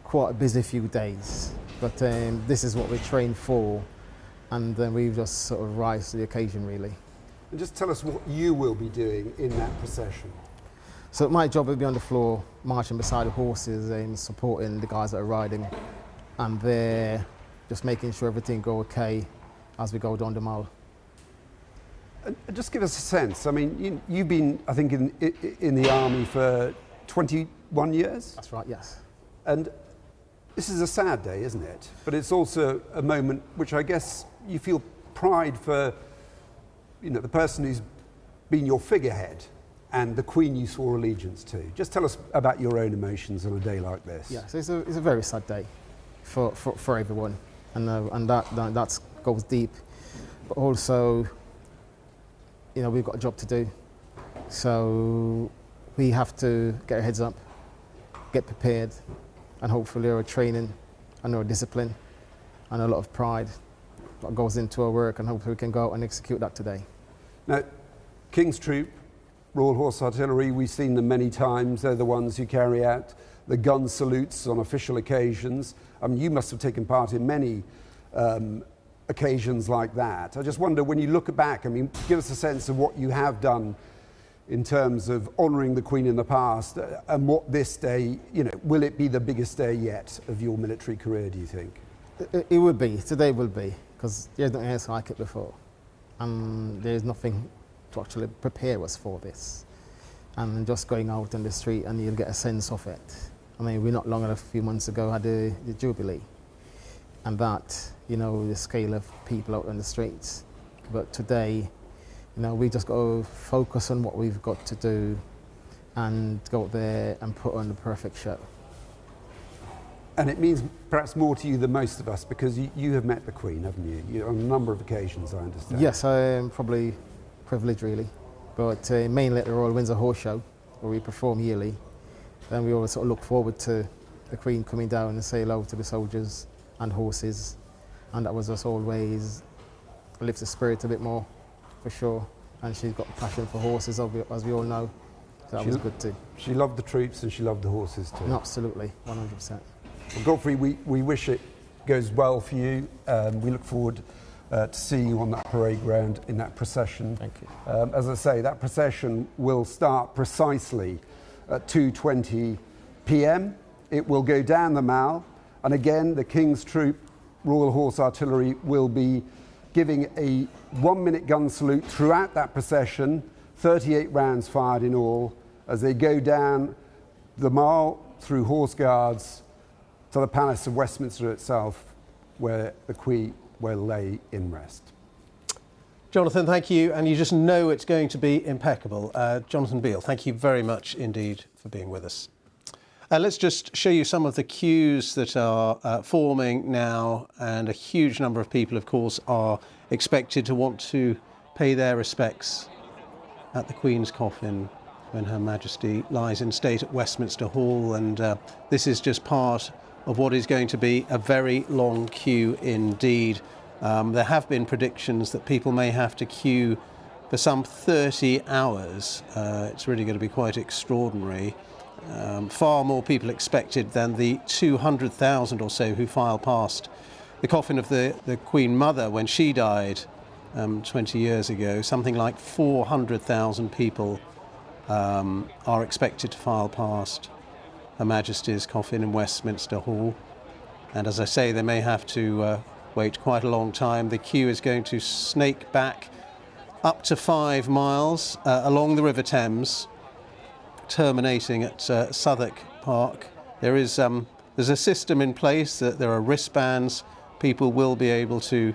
quite a busy few days, but this is what we trained for, and then we've just sort of rise to the occasion, really. And just tell us what you will be doing in that procession. So my job will be on the floor, marching beside the horses and supporting the guys that are riding, and they're just making sure everything go okay as we go down the mall. Just give us a sense. I mean, you've been, I think, in the Army for 21 years? That's right, yes. And this is a sad day, isn't it? But it's also a moment which I guess you feel pride for, the person who's been your figurehead and the Queen you swore allegiance to. Just tell us about your own emotions on a day like this. Yeah, so it's a very sad day for everyone, and that goes deep. But also, we've got a job to do, so we have to get our heads up, get prepared, and hopefully our training and our discipline and a lot of pride that goes into our work, and hopefully we can go out and execute that today. Now, King's Troop Royal Horse Artillery, we've seen them many times. They're the ones who carry out the gun salutes on official occasions. I mean, you must have taken part in many occasions like that. I just wonder, when you look back, I mean, give us a sense of what you have done in terms of honouring the Queen in the past, and what this day, you know, will it be the biggest day yet of your military career, do you think? It would be, today will be, because there's nothing else like it before. And there's nothing to actually prepare us for this. And just going out in the street and you'll get a sense of it. I mean, we're not long enough, a few months ago, had the Jubilee. And that, you know, the scale of people out on the streets. But today, you know, we just got to focus on what we've got to do and go out there and put on the perfect show. And it means perhaps more to you than most of us, because you have met the Queen, haven't you? On a number of occasions, I understand. Yes, I am probably privileged, really. But mainly at the Royal Windsor Horse Show, where we perform yearly. Then we always sort of look forward to the Queen coming down and say hello to the soldiers and horses. And that was just always lifts the spirit a bit more, for sure. And she's got a passion for horses, as we all know. So that was good too. She loved the troops and she loved the horses too. Absolutely, 100%. Well, Godfrey, we wish it goes well for you. We look forward to seeing you on that parade ground in that procession. Thank you. As I say, that procession will start precisely at 2:20 p.m. It will go down the Mall, and again, the King's Troop Royal Horse Artillery will be giving a 1-minute gun salute throughout that procession, 38 rounds fired in all, as they go down the Mall through Horse Guards to the Palace of Westminster itself, where the Queen will lay in rest. Jonathan, thank you, and you just know it's going to be impeccable. Jonathan Beale, thank you very much indeed for being with us. Let's just show you some of the queues that are forming now, and a huge number of people, of course, are expected to want to pay their respects at the Queen's coffin when Her Majesty lies in state at Westminster Hall, and this is just part of what is going to be a very long queue indeed. There have been predictions that people may have to queue for some 30 hours. It's really going to be quite extraordinary. Far more people expected than the 200,000 or so who filed past the coffin of the Queen Mother when she died 20 years ago. Something like 400,000 people are expected to file past Her Majesty's coffin in Westminster Hall. And as I say, they may have to wait quite a long time. The queue is going to snake back up to 5 miles along the River Thames, terminating at Southwark Park. There's a system in place that there are wristbands. People will be able to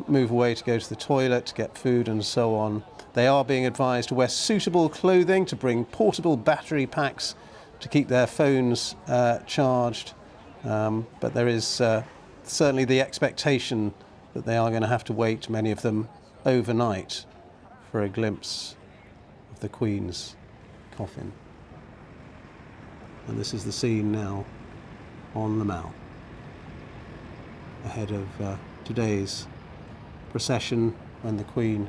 move away to go to the toilet, to get food and so on. They are being advised to wear suitable clothing, to bring portable battery packs to keep their phones charged. But there is certainly the expectation that they are going to have to wait, many of them, overnight for a glimpse of the Queen's coffin. And this is the scene now on the Mall, ahead of today's procession when the Queen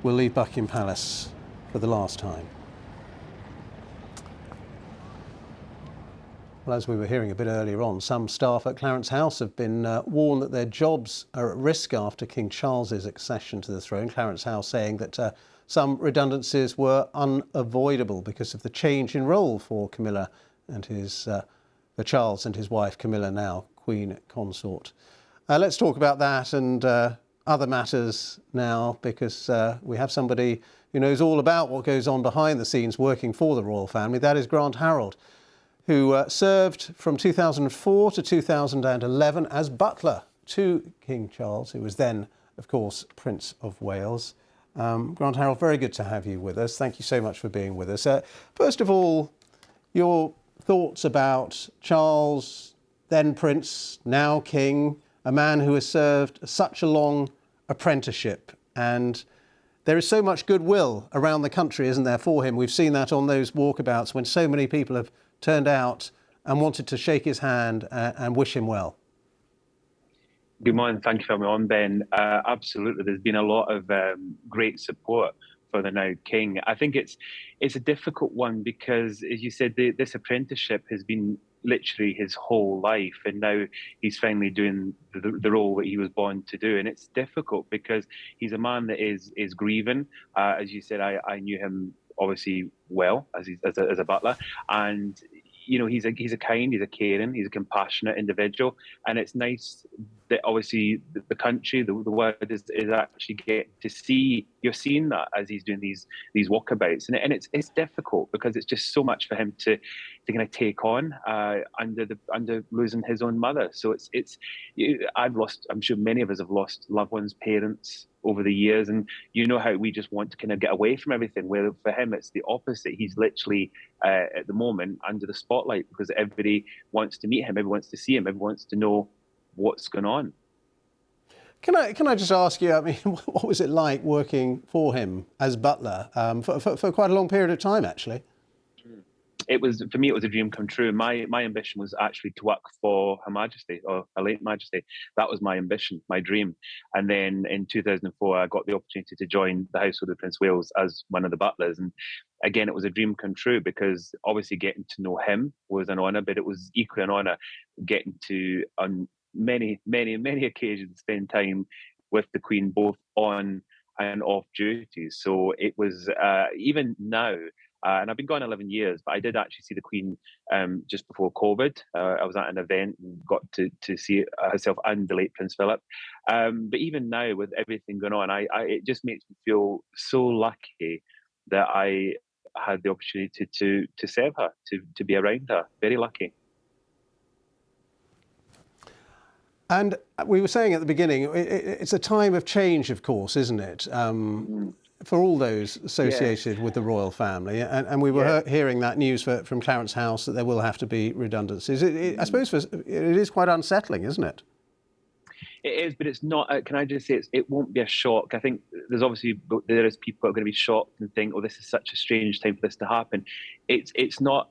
will leave Buckingham Palace for the last time. Well, as we were hearing a bit earlier on, some staff at Clarence House have been warned that their jobs are at risk after King Charles's accession to the throne. Clarence House saying that some redundancies were unavoidable because of the change in role for Camilla and for Charles and his wife Camilla, now Queen Consort. Let's talk about that and other matters now, because we have somebody who knows all about what goes on behind the scenes working for the royal family. That is Grant Harold, who served from 2004 to 2011 as butler to King Charles, who was then, of course, Prince of Wales. Grant Harold, very good to have you with us. Thank you so much for being with us. First of all, your thoughts about Charles, then Prince, now King, a man who has served such a long apprenticeship, and there is so much goodwill around the country, isn't there, for him? We've seen that on those walkabouts when so many people have turned out and wanted to shake his hand and wish him well. Good morning. Thank you for having me on, Ben. Absolutely. There's been a lot of great support the now king. I think it's a difficult one because, as you said, this apprenticeship has been literally his whole life, and now he's finally doing the role that he was born to do. And it's difficult because he's a man that is grieving. As you said, I knew him obviously well as a butler, and he's a kind, he's a caring, he's a compassionate individual, and it's nice that obviously the country, the world is actually getting to see. You're seeing that as he's doing these walkabouts, and it's difficult because it's just so much for him to kind of take on under losing his own mother. So I'm sure many of us have lost loved ones, parents over the years, and how we just want to kind of get away from everything, where for him it's the opposite. He's literally at the moment under the spotlight because everybody wants to meet him, everyone wants to see him, everyone wants to know what's going on. Can I just ask you, I mean, what was it like working for him as butler for quite a long period of time, actually? For me, it was a dream come true. My ambition was actually to work for Her Majesty, or Her late Majesty. That was my ambition, my dream. And then in 2004, I got the opportunity to join the household of Prince of Wales as one of the butlers. And again, it was a dream come true because obviously getting to know him was an honour, but it was equally an honour getting to, on many occasions, spend time with the Queen, both on and off duties. So it was, even now, and I've been gone 11 years, but I did actually see the Queen just before COVID. I was at an event and got to see herself and the late Prince Philip. But even now, with everything going on, it just makes me feel so lucky that I had the opportunity to serve her, to be around her. Very lucky. And we were saying at the beginning, it's a time of change, of course, isn't it? For all those associated with the royal family. And we were hearing that news from Clarence House that there will have to be redundancies. I suppose it is quite unsettling, isn't it? It is, but it's not. Can I just say it won't be a shock? I think there is people who are going to be shocked and think, "Oh, this is such a strange time for this to happen." It's not.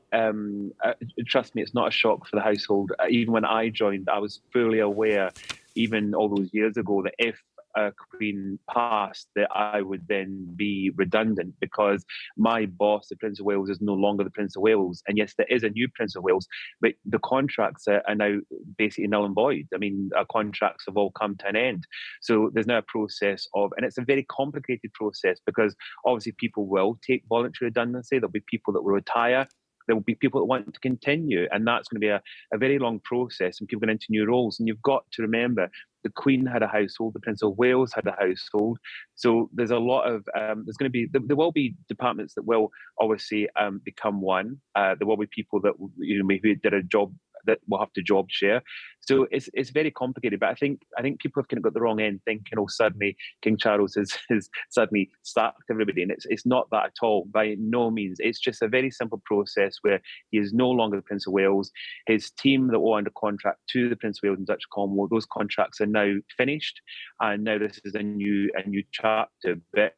Trust me, it's not a shock for the household. Even when I joined, I was fully aware, even all those years ago, that if a Queen passed, that I would then be redundant because my boss, the Prince of Wales, is no longer the Prince of Wales. And yes, there is a new Prince of Wales, but the contracts are now basically null and void. I mean, our contracts have all come to an end. So there's now a process and it's a very complicated process because obviously people will take voluntary redundancy. There'll be people that will retire. There will be people that want to continue, and that's going to be a very long process, and people going into new roles. And you've got to remember, the Queen had a household, the Prince of Wales had a household. So there's a lot of, there will be departments that will obviously become one. There will be people that maybe did a job that will have to job share. So it's very complicated. But I think people have kind of got the wrong end, thinking, oh, suddenly King Charles has suddenly sacked everybody, and it's not that at all. By no means. It's just a very simple process where he is no longer the Prince of Wales. His team that were under contract to the Prince of Wales and Dutch Commonwealth, those contracts are now finished, and now this is a new chapter. But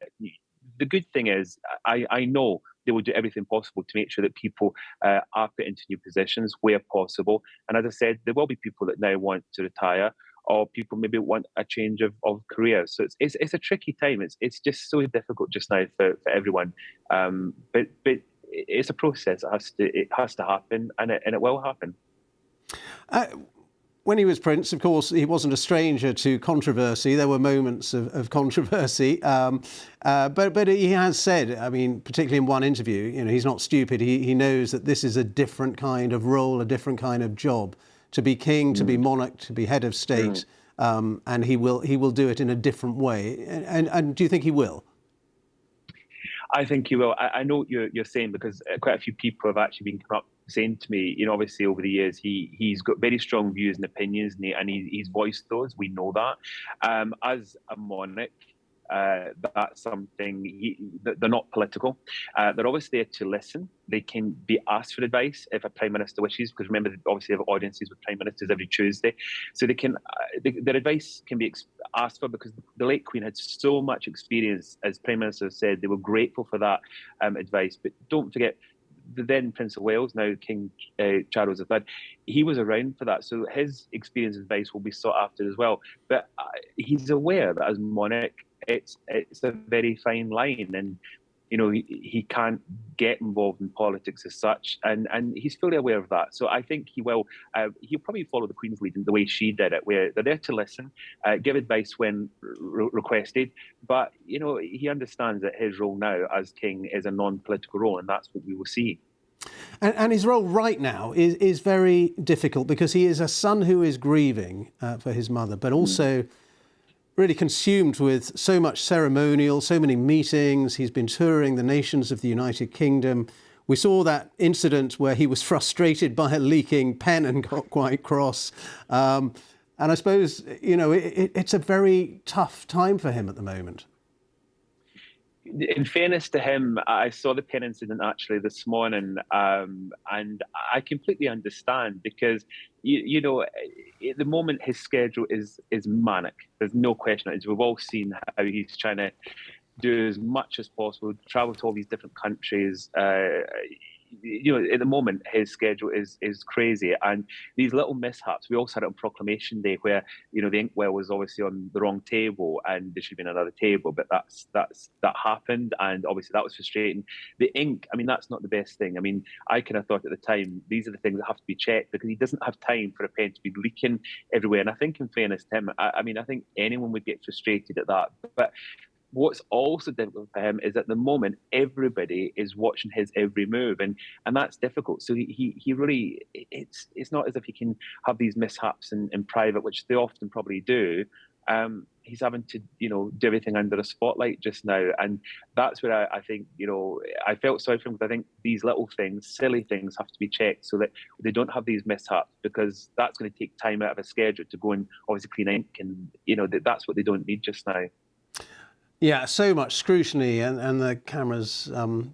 the good thing is, I know they will do everything possible to make sure that people are put into new positions where possible. And as I said, there will be people that now want to retire, or people maybe want a change of career. So it's a tricky time. It's just so difficult just now for everyone. But it's a process. It has to happen, and it will happen. When he was Prince, of course, he wasn't a stranger to controversy. There were moments of controversy, but he has said, I mean, particularly in one interview, he's not stupid. He knows that this is a different kind of role, a different kind of job. To be king, to be monarch, to be head of state, and he will do it in a different way. And do you think he will? I think he will. I know what you're saying, because quite a few people have actually been saying to me, obviously over the years, he's got very strong views and opinions, and he's voiced those. We know that. As a monarch, that's something, they're not political. They're obviously there to listen. They can be asked for advice if a Prime Minister wishes, because remember, they obviously have audiences with Prime Ministers every Tuesday. So their advice can be asked for, because the late Queen had so much experience. As Prime Minister said, they were grateful for that advice. But don't forget, the then Prince of Wales, now King Charles III, he was around for that. So his experience and advice will be sought after as well. But he's aware that as monarch, it's a very fine line, and you know, he can't get involved in politics as such, and he's fully aware of that. So I think he'll probably follow the Queen's lead in the way she did it, where they're there to listen, give advice when requested, but you know, he understands that his role now as king is a non-political role, and that's what we will see. And his role right now is very difficult because he is a son who is grieving for his mother, but also really consumed with so much ceremonial, so many meetings. He's been touring the nations of the United Kingdom. We saw that incident where he was frustrated by a leaking pen and got quite cross. And I suppose, you know, it's a very tough time for him at the moment. In fairness to him, I saw the pen incident actually this morning, and I completely understand because, you know, at the moment his schedule is manic. There's no question. We've all seen how he's trying to do as much as possible, travel to all these different countries. You know, at the moment his schedule is crazy, and these little mishaps. We also had it on Proclamation Day where, you know, the inkwell was obviously on the wrong table and there should have been another table, but that happened, and obviously that was frustrating. The ink, I mean, that's not the best thing. I mean, I kind of thought at the time these are the things that have to be checked because he doesn't have time for a pen to be leaking everywhere. And I think, in fairness to him, I mean, I think anyone would get frustrated at that, but what's also difficult for him is at the moment everybody is watching his every move, and that's difficult. So he really, it's not as if he can have these mishaps in private, which they often probably do. He's having to, you know, do everything under a spotlight just now, and that's where I think, you know, I felt sorry for him because I think these little things, silly things, have to be checked so that they don't have these mishaps, because that's going to take time out of a schedule to go and obviously clean ink, and you know that's what they don't need just now. Yeah, so much scrutiny, and the cameras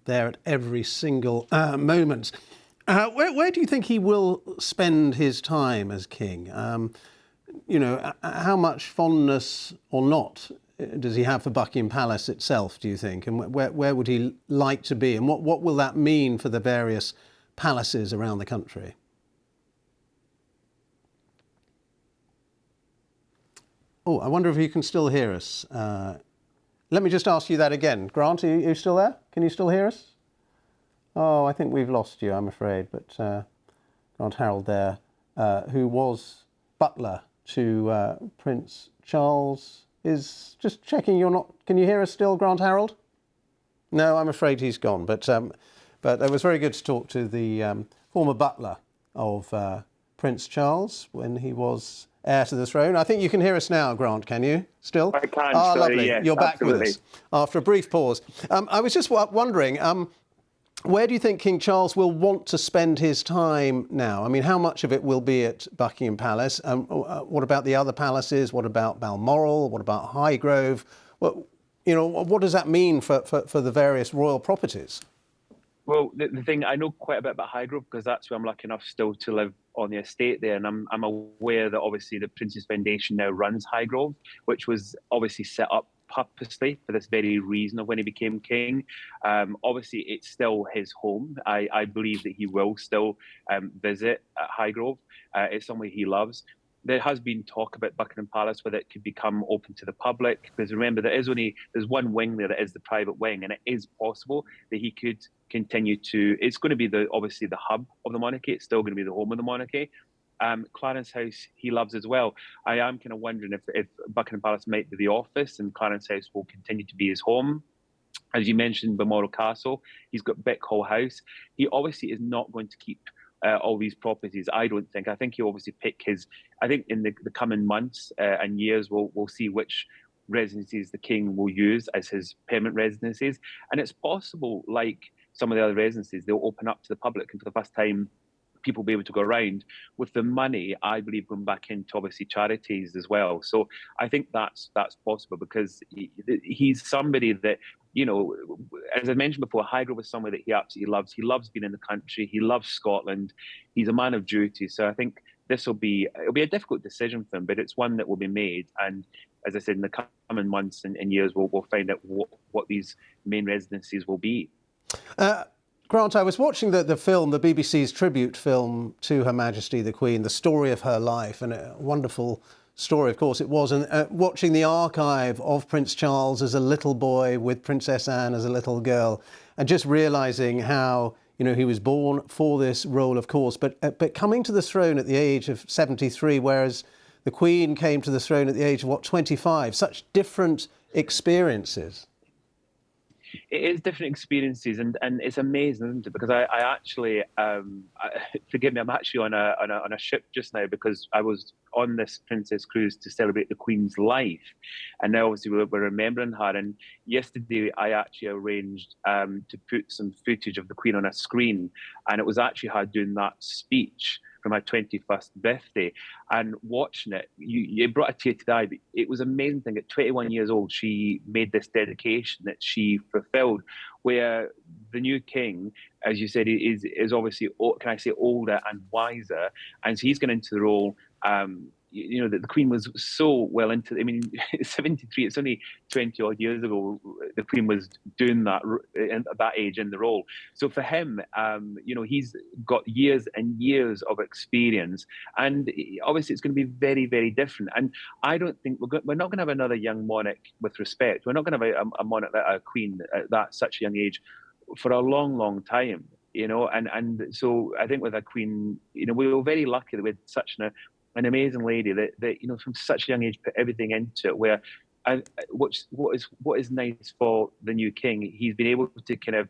there at every single moment. Where do you think he will spend his time as king? You know, how much fondness or not does he have for Buckingham Palace itself, do you think? And where would he like to be? And what will that mean for the various palaces around the country? Oh, I wonder if you can still hear us. Let me just ask you that again. Grant, are you still there? Can you still hear us? Oh, I think we've lost you, I'm afraid. But Grant Harold there, who was butler to Prince Charles, is just checking you're not... Can you hear us still, Grant Harold? No, I'm afraid he's gone. But it was very good to talk to the former butler of Prince Charles when he was heir to the throne. I think you can hear us now, Grant, can you? Still? I can. Ah, sorry, lovely. yes, You're back absolutely. with us after a brief pause. I was just wondering, where do you think King Charles will want to spend his time now? I mean, how much of it will be at Buckingham Palace? What about the other palaces? What about Balmoral? What about Highgrove? Well, you know, what does that mean for the various royal properties? Well, the thing, I know quite a bit about Highgrove because that's where I'm lucky enough still to live on the estate there, and I'm aware that obviously the Prince's Foundation now runs Highgrove, which was obviously set up purposely for this very reason of when he became king. Obviously, it's still his home. I believe that he will still visit at Highgrove. It's somewhere he loves. There has been talk about Buckingham Palace, whether it could become open to the public, because remember, there's one wing there that is the private wing, and it is possible that he could continue to... It's going to be obviously the hub of the monarchy. It's still going to be the home of the monarchy. Clarence House he loves as well. I am kind of wondering if Buckingham Palace might be the office and Clarence House will continue to be his home. As you mentioned, Balmoral Castle, he's got Bickhall House. He obviously is not going to keep all these properties, I don't think. I think he'll obviously pick his... I think in the coming months and years, we'll see which residencies the king will use as his permanent residencies. And it's possible, like some of the other residencies, they'll open up to the public, and for the first time, people will be able to go around with the money, I believe, going back into obviously charities as well. So I think that's possible because he's somebody that, you know, as I mentioned before, Highgrove is somewhere that he absolutely loves. He loves being in the country. He loves Scotland. He's a man of duty. So I think it'll be a difficult decision for him, but it's one that will be made. And as I said, in the coming months and years, we'll find out what these main residencies will be. Grant, I was watching the film, the BBC's tribute film to Her Majesty the Queen, the story of her life, and a wonderful story, of course it was. And watching the archive of Prince Charles as a little boy with Princess Anne as a little girl, and just realising how, you know, he was born for this role, of course, but coming to the throne at the age of 73, whereas the Queen came to the throne at the age of, what, 25? Such different experiences. It is different experiences, and it's amazing, isn't it? Because I actually, forgive me, I'm actually on a ship just now because I was on this Princess Cruise to celebrate the Queen's life, and now obviously we're remembering her. And yesterday I actually arranged to put some footage of the Queen on a screen, and it was actually her doing that speech for my 21st birthday, and watching it, it brought a tear to the eye. But it was an amazing thing. At 21 years old, she made this dedication that she fulfilled, where the new king, as you said, is obviously, can I say, older and wiser, and so he's gone into the role. You know, that the Queen was so well into, I mean, 73, it's only 20 odd years ago the Queen was doing that at that age in the role. So for him, you know, he's got years and years of experience, and obviously it's going to be very, very different. And I don't think we're not going to have another young monarch with respect. We're not going to have a monarch, a Queen at such a young age for a long, long time, you know. And so I think with a Queen, you know, we were very lucky that we had such an amazing lady that, you know, from such a young age put everything into it, where what is nice for the new king, he's been able to kind of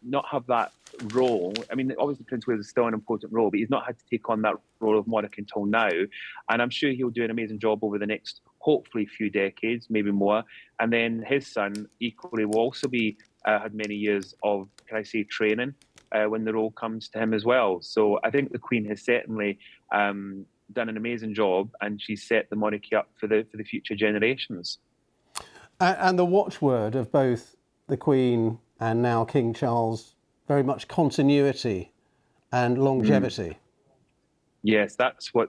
not have that role. I mean, obviously Prince Wales is still an important role, but he's not had to take on that role of monarch until now, and I'm sure he'll do an amazing job over the next, hopefully, few decades, maybe more. And then his son equally will also be had many years of, can I say, training when the role comes to him as well. So I think the Queen has certainly done an amazing job, and she's set the monarchy up for the future generations. And the watchword of both the Queen and now King Charles, very much continuity and longevity. Yes,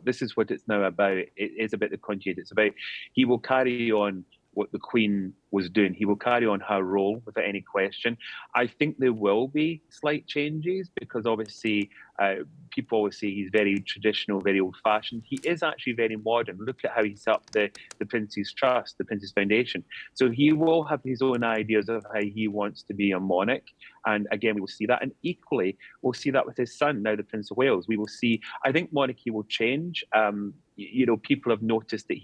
this is what it's now about. It is about the continuity. It's about, he will carry on what the Queen was doing. He will carry on her role without any question. I think there will be slight changes because obviously people always say he's very traditional, very old-fashioned. He is actually very modern. Look at how he set up the Prince's Trust, the Prince's Foundation. So he will have his own ideas of how he wants to be a monarch. And again, we will see that. And equally, we'll see that with his son, now the Prince of Wales. We will see, I think monarchy will change. You know, people have noticed that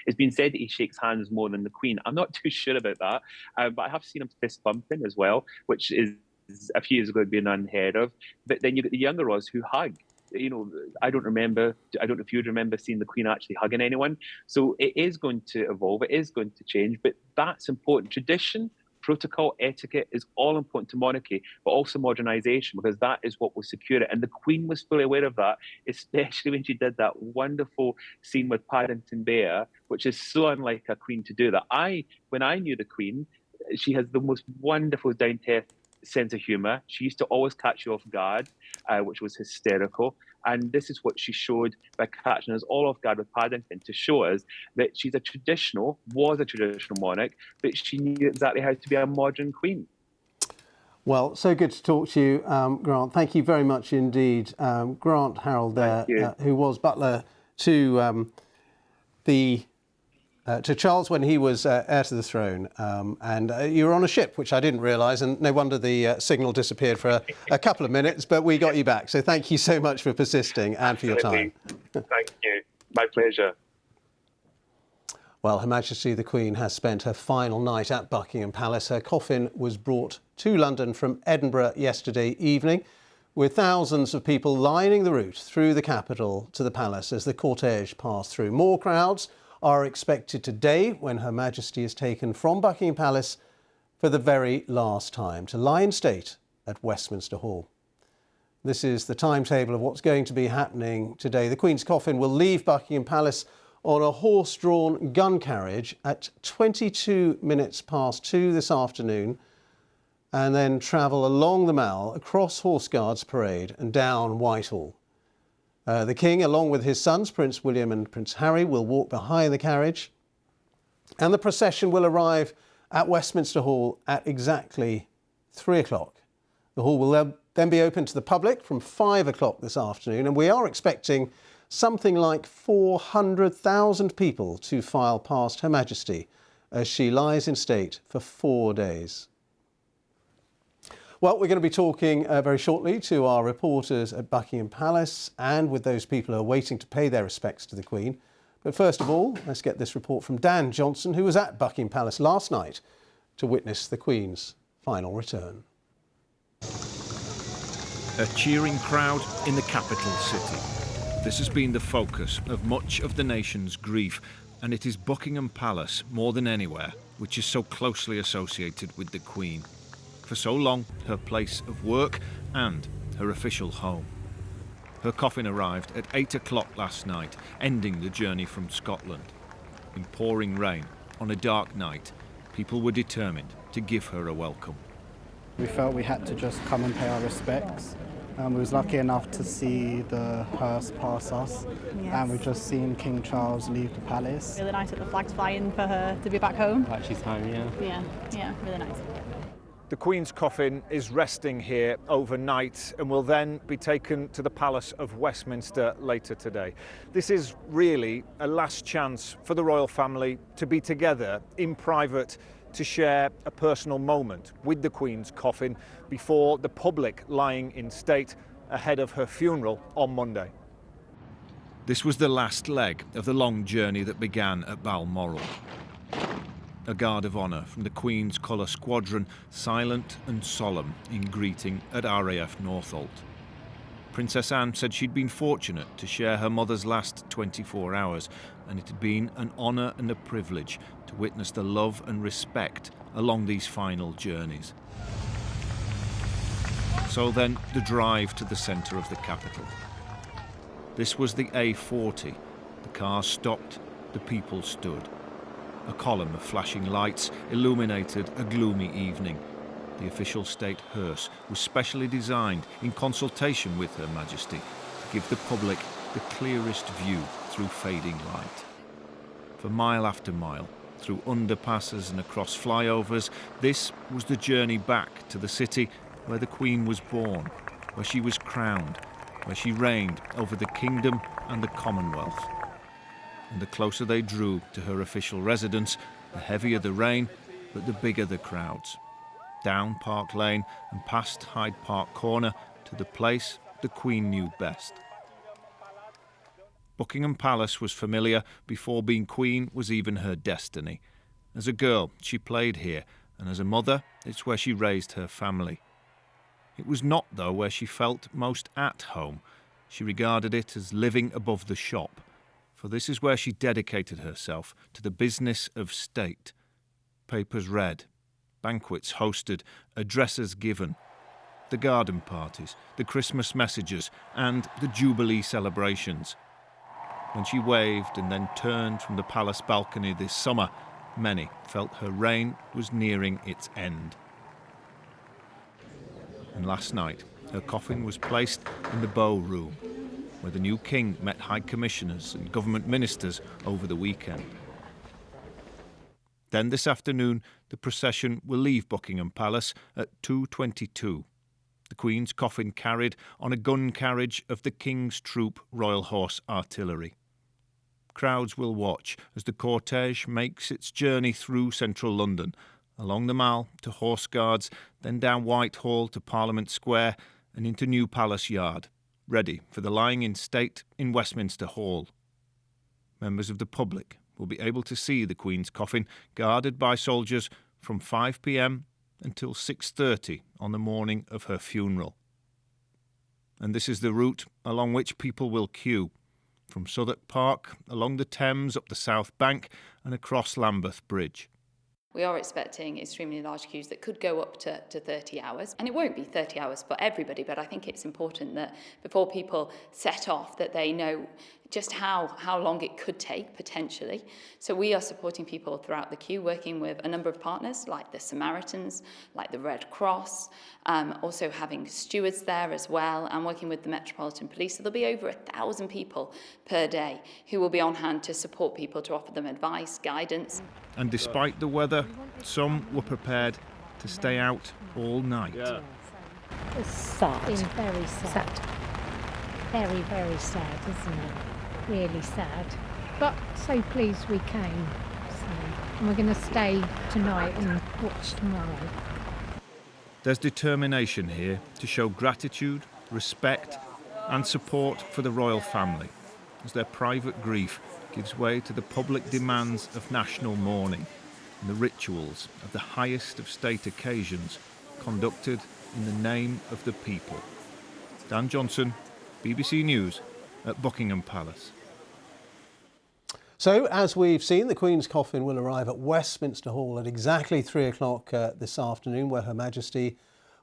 it's been said that he shakes hands more than the Queen. I'm not too sure about that, but I have seen him fist bumping as well, which is a few years ago being unheard of. But then you've got the younger Royals who hug. You know, I don't know if you would remember seeing the Queen actually hugging anyone. So it is going to evolve, it is going to change, but that's important. Tradition, protocol, etiquette is all important to monarchy, but also modernisation, because that is what will secure it. And the Queen was fully aware of that, especially when she did that wonderful scene with Paddington Bear, which is so unlike a Queen to do that. When I knew the Queen, she has the most wonderful down-to-earth sense of humour. She used to always catch you off guard, which was hysterical. And this is what she showed by catching us all off guard with Paddington, to show us that she's was a traditional monarch, but she knew exactly how to be a modern Queen. Well, so good to talk to you, Grant. Thank you very much indeed. Grant Harold there, who was butler to Charles when he was heir to the throne. And you were on a ship, which I didn't realise, and no wonder the signal disappeared for a couple of minutes, but we got you back. So thank you so much for persisting and for your time. Thank you. My pleasure. Well, Her Majesty the Queen has spent her final night at Buckingham Palace. Her coffin was brought to London from Edinburgh yesterday evening, with thousands of people lining the route through the capital to the palace as the cortege passed through. More crowds are expected today when Her Majesty is taken from Buckingham Palace for the very last time to lie in state at Westminster Hall. This is the timetable of what's going to be happening today. The Queen's coffin will leave Buckingham Palace on a horse-drawn gun carriage at 22 minutes past 2 this afternoon, and then travel along the Mall, across Horse Guards Parade and down Whitehall. The King, along with his sons, Prince William and Prince Harry, will walk behind the carriage, and the procession will arrive at Westminster Hall at exactly 3 o'clock. The hall will then be open to the public from 5 o'clock this afternoon, and we are expecting something like 400,000 people to file past Her Majesty as she lies in state for 4 days. Well, we're going to be talking very shortly to our reporters at Buckingham Palace and with those people who are waiting to pay their respects to the Queen. But first of all, let's get this report from Dan Johnson, who was at Buckingham Palace last night to witness the Queen's final return. A cheering crowd in the capital city. This has been the focus of much of the nation's grief, and it is Buckingham Palace, more than anywhere, which is so closely associated with the Queen. For so long, her place of work and her official home. Her coffin arrived at 8 o'clock last night, ending the journey from Scotland. In pouring rain, on a dark night, people were determined to give her a welcome. We felt we had to just come and pay our respects. We was lucky enough to see the hearse pass us, and we just seen King Charles leave the palace. Really nice that the flag's flying for her to be back home. Like she's home, yeah. Yeah, really nice. The Queen's coffin is resting here overnight and will then be taken to the Palace of Westminster later today. This is really a last chance for the royal family to be together in private to share a personal moment with the Queen's coffin before the public lying in state ahead of her funeral on Monday. This was the last leg of the long journey that began at Balmoral. A guard of honour from the Queen's Colour Squadron, silent and solemn in greeting at RAF Northolt. Princess Anne said she'd been fortunate to share her mother's last 24 hours, and it had been an honour and a privilege to witness the love and respect along these final journeys. So then, the drive to the centre of the capital. This was the A40. The cars stopped, the people stood. A column of flashing lights illuminated a gloomy evening. The official state hearse was specially designed in consultation with Her Majesty to give the public the clearest view through fading light. For mile after mile, through underpasses and across flyovers, this was the journey back to the city where the Queen was born, where she was crowned, where she reigned over the kingdom and the Commonwealth. And the closer they drew to her official residence, the heavier the rain, but the bigger the crowds. Down Park Lane and past Hyde Park Corner to the place the Queen knew best. Buckingham Palace was familiar before being Queen was even her destiny. As a girl, she played here, and as a mother, it's where she raised her family. It was not, though, where she felt most at home. She regarded it as living above the shop, for this is where she dedicated herself to the business of state. Papers read, banquets hosted, addresses given, the garden parties, the Christmas messages, and the Jubilee celebrations. When she waved and then turned from the palace balcony this summer, many felt her reign was nearing its end. And last night, her coffin was placed in the Bow Room, where the new king met High Commissioners and government ministers over the weekend. Then this afternoon, the procession will leave Buckingham Palace at 2:22. The Queen's coffin carried on a gun carriage of the King's Troop Royal Horse Artillery. Crowds will watch as the cortege makes its journey through central London, along the Mall to Horse Guards, then down Whitehall to Parliament Square and into New Palace Yard, ready for the lying in state in Westminster Hall. Members of the public will be able to see the Queen's coffin guarded by soldiers from 5 p.m. until 6:30 on the morning of her funeral. And this is the route along which people will queue, from Southwark Park, along the Thames, up the South Bank and across Lambeth Bridge. We are expecting extremely large queues that could go up to 30 hours. And it won't be 30 hours for everybody, but I think it's important that before people set off that they know just how long it could take, potentially. So we are supporting people throughout the queue, working with a number of partners, like the Samaritans, like the Red Cross, also having stewards there as well, and working with the Metropolitan Police. So there'll be over 1,000 people per day who will be on hand to support people, to offer them advice, guidance. And despite the weather, some were prepared to stay out all night. It's sad. It's been very sad. Very, very sad, isn't it? really sad. But so pleased we came. So, and we're going to stay tonight and watch tomorrow. There's determination here to show gratitude, respect and support for the royal family as their private grief gives way to the public demands of national mourning and the rituals of the highest of state occasions conducted in the name of the people. Dan Johnson, BBC News at Buckingham Palace. So, as we've seen, the Queen's coffin will arrive at Westminster Hall at exactly 3 o'clock this afternoon, where Her Majesty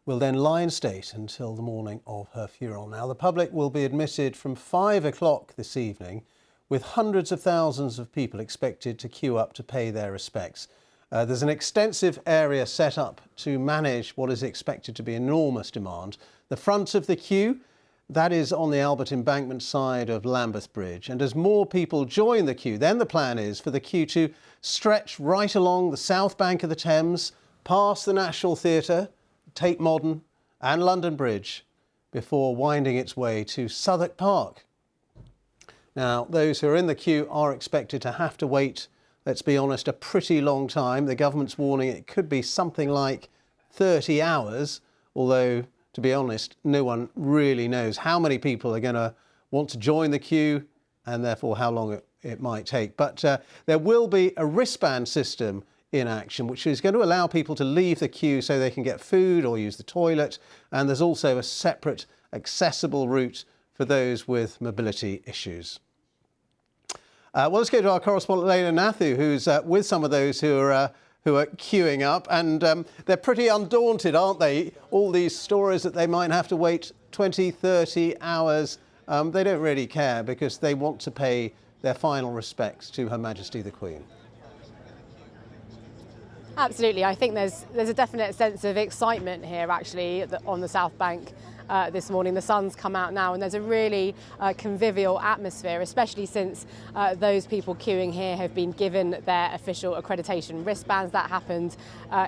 will then lie in state until the morning of her funeral. Now, the public will be admitted from 5 o'clock this evening, with hundreds of thousands of people expected to queue up to pay their respects. There's an extensive area set up to manage what is expected to be enormous demand. The front of the queue, that is on the Albert Embankment side of Lambeth Bridge. And as more people join the queue, then the plan is for the queue to stretch right along the south bank of the Thames, past the National Theatre, Tate Modern and London Bridge, before winding its way to Southwark Park. Now, those who are in the queue are expected to have to wait, let's be honest, a pretty long time. The government's warning it could be something like 30 hours, although, to be honest, no one really knows how many people are going to want to join the queue and therefore how long it might take. But there will be a wristband system in action, which is going to allow people to leave the queue so they can get food or use the toilet. And there's also a separate accessible route for those with mobility issues. Well, let's go to our correspondent Lena Nathu, who's with some of those who are queuing up, and they're pretty undaunted, aren't they? All these stories that they might have to wait 20, 30 hours. They don't really care because they want to pay their final respects to Her Majesty the Queen. Absolutely. I think there's a definite sense of excitement here, actually, on the South Bank this morning. The sun's come out now and there's a really convivial atmosphere, especially since those people queuing here have been given their official accreditation wristbands. That happened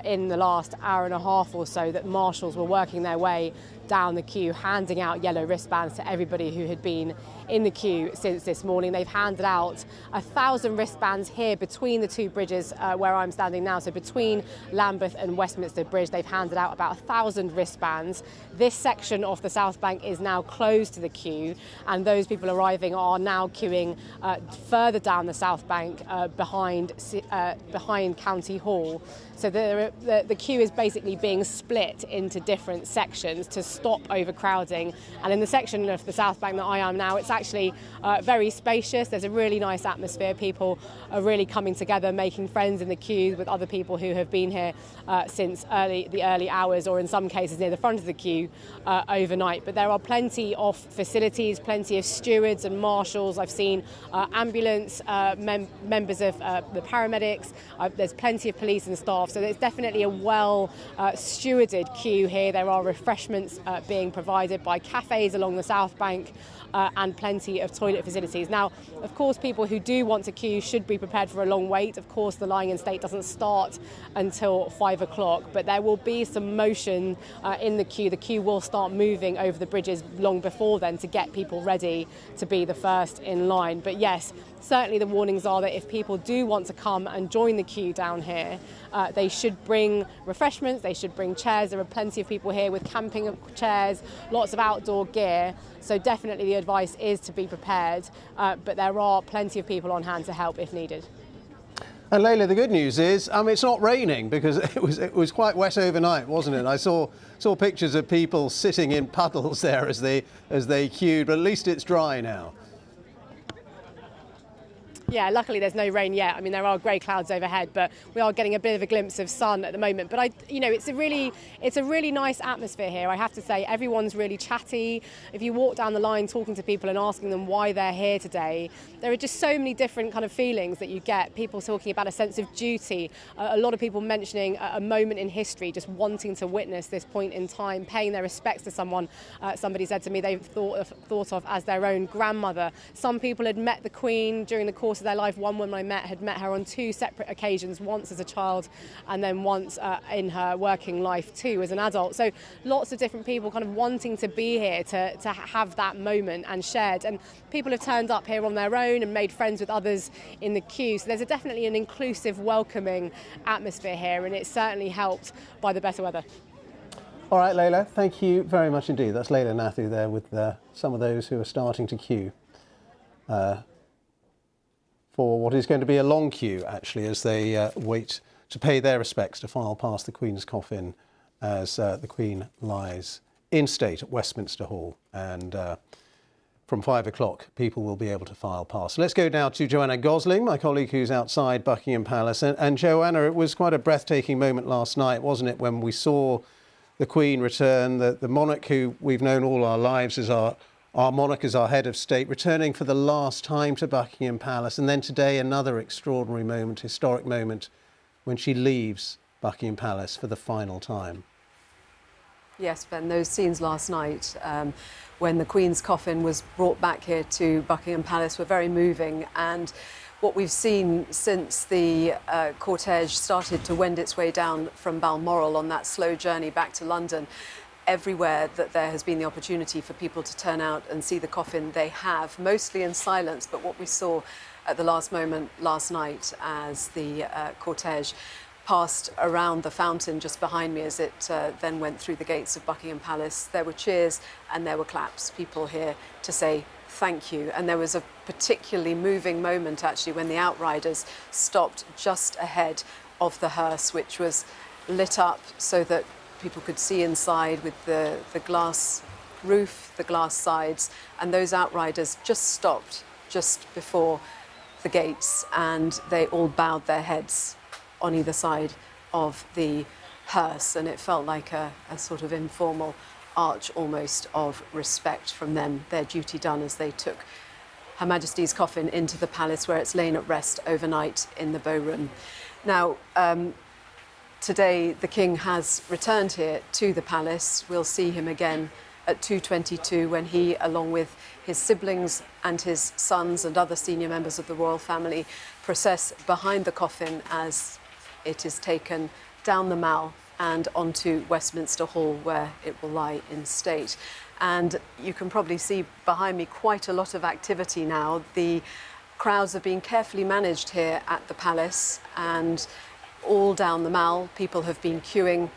in the last hour and a half or so, that marshals were working their way down the queue, handing out yellow wristbands to everybody who had been in the queue since this morning. They've handed out 1,000 wristbands here between the two bridges where I'm standing now. So between Lambeth and Westminster Bridge, they've handed out about 1,000 wristbands. This section of the South Bank is now closed to the queue, and those people arriving are now queuing further down the South Bank behind County Hall. So the queue is basically being split into different sections to stop overcrowding. And in the section of the South Bank that I am now, it's actually very spacious. There's a really nice atmosphere. People are really coming together, making friends in the queue with other people who have been here since the early hours, or in some cases near the front of the queue overnight. But there are plenty of facilities, plenty of stewards and marshals. I've seen ambulance members of the paramedics. There's plenty of police and staff. So there's definitely a well stewarded queue here. There are refreshments being provided by cafes along the South Bank and plenty of toilet facilities. Now, of course, people who do want to queue should be prepared for a long wait. Of course, the lying in state doesn't start until 5 o'clock, but there will be some motion in the queue. The queue will start moving over the bridges long before then to get people ready to be the first in line. But yes, certainly the warnings are that if people do want to come and join the queue down here, they should bring refreshments, they should bring chairs. There are plenty of people here with camping chairs, lots of outdoor gear. So definitely the advice is to be prepared, but there are plenty of people on hand to help if needed. And Layla, the good news is, it's not raining, because it was quite wet overnight, wasn't it? I saw pictures of people sitting in puddles there as they queued, but at least it's dry now. Yeah, luckily there's no rain yet. I mean, there are grey clouds overhead, but we are getting a bit of a glimpse of sun at the moment. But it's a really nice atmosphere here. I have to say, everyone's really chatty. If you walk down the line talking to people and asking them why they're here today, there are just so many different kind of feelings that you get. People talking about a sense of duty. A lot of people mentioning a moment in history, just wanting to witness this point in time, paying their respects to someone. Somebody said to me they've thought of as their own grandmother. Some people had met the Queen during the course of their life. One woman I had met her on 2 separate occasions, once as a child and then once in her working life too as an adult. So lots of different people kind of wanting to be here to have that moment and shared. And people have turned up here on their own and made friends with others in the queue. So there's definitely an inclusive, welcoming atmosphere here, and it's certainly helped by the better weather. All right, Layla, thank you very much indeed. That's Layla Nathu there with some of those who are starting to queue for what is going to be a long queue, actually, as they wait to pay their respects, to file past the Queen's coffin as the Queen lies in state at Westminster Hall. And from 5 o'clock, people will be able to file past. Let's go now to Joanna Gosling, my colleague who's outside Buckingham Palace. And Joanna, it was quite a breathtaking moment last night, wasn't it, when we saw the Queen return, the monarch who we've known all our lives as our monarch, as our head of state, returning for the last time to Buckingham Palace. And then today, another extraordinary moment, historic moment, when she leaves Buckingham Palace for the final time. Yes, Ben, those scenes last night when the Queen's coffin was brought back here to Buckingham Palace were very moving. And what we've seen since the cortege started to wend its way down from Balmoral on that slow journey back to London, everywhere that there has been the opportunity for people to turn out and see the coffin, they have, mostly in silence. But what we saw at the last moment last night as the cortege passed around the fountain just behind me as it then went through the gates of Buckingham Palace, there were cheers and there were claps, people here to say thank you. And there was a particularly moving moment actually when the outriders stopped just ahead of the hearse, which was lit up so that people could see inside with the glass roof, the glass sides, and those outriders just stopped just before the gates and they all bowed their heads on either side of the hearse, and it felt like a sort of informal arch almost of respect from them, their duty done as they took Her Majesty's coffin into the palace where it's lain at rest overnight in the Bow Room. Now, today the King has returned here to the palace. We'll see him again at 2:22 when he, along with his siblings and his sons and other senior members of the royal family, process behind the coffin as it is taken down the Mall and onto Westminster Hall, where it will lie in state. And you can probably see behind me quite a lot of activity now. The crowds are being carefully managed here at the palace, and all down the Mall people have been queuing,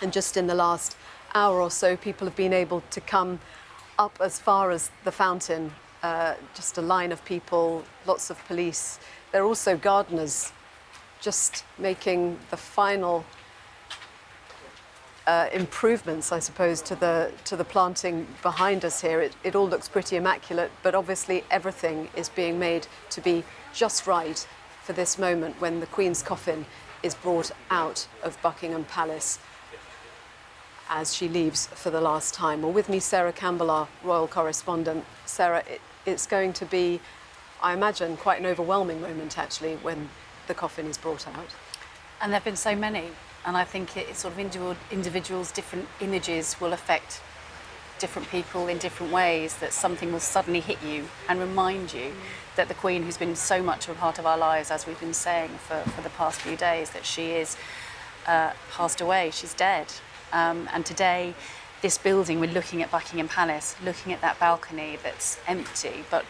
and just in the last hour or so people have been able to come up as far as the fountain. Just a line of people, lots of police. There are also gardeners just making the final improvements, I suppose, to the planting behind us here. It all looks pretty immaculate, but obviously everything is being made to be just right for this moment when the Queen's coffin is brought out of Buckingham Palace as she leaves for the last time. Well, with me, Sarah Campbell, our royal correspondent. Sarah, it's going to be, I imagine, quite an overwhelming moment actually when the coffin is brought out. And there have been so many, and I think it's sort of individuals, different images will affect different people in different ways, that something will suddenly hit you and remind you that the Queen, who's been so much a part of our lives, as we've been saying for the past few days, that she is passed away, she's dead. And today, this building, we're looking at Buckingham Palace, looking at that balcony that's empty, but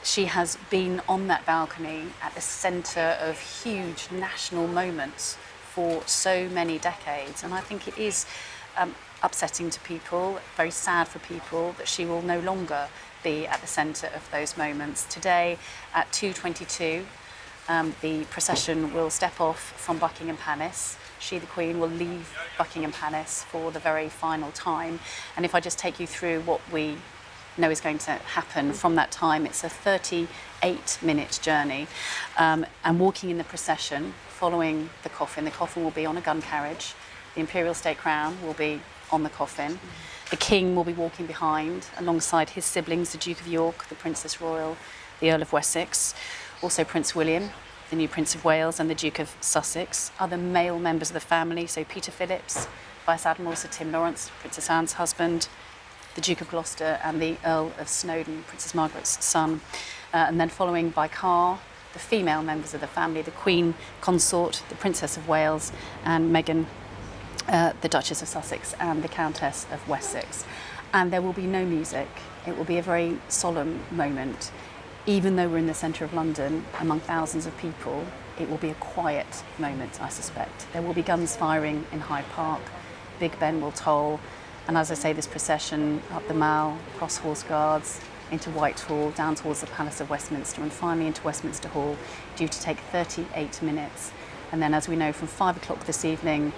she has been on that balcony at the centre of huge national moments for so many decades. And I think it is upsetting to people, very sad for people, that she will no longer be at the centre of those moments. Today at 2:22, the procession will step off from Buckingham Palace. She, the Queen, will leave Buckingham Palace for the very final time. And if I just take you through what we know is going to happen from that time, it's a 38-minute journey. And walking in the procession, following the coffin will be on a gun carriage. The Imperial State Crown will be on the coffin. The King will be walking behind alongside his siblings, the Duke of York, the Princess Royal, the Earl of Wessex, also Prince William, the new Prince of Wales, and the Duke of Sussex. Other male members of the family, so Peter Phillips, Vice Admiral Sir Tim Lawrence, Princess Anne's husband, the Duke of Gloucester, and the Earl of Snowdon, Princess Margaret's son. and then following by car, the female members of the family, the Queen Consort, the Princess of Wales, and Meghan, the Duchess of Sussex, and the Countess of Wessex. And there will be no music. It will be a very solemn moment. Even though we're in the centre of London, among thousands of people, it will be a quiet moment, I suspect. There will be guns firing in Hyde Park, Big Ben will toll, and as I say, this procession up the Mall, across Horse Guards, into Whitehall, down towards the Palace of Westminster, and finally into Westminster Hall, due to take 38 minutes. And then, as we know, from 5 o'clock this evening,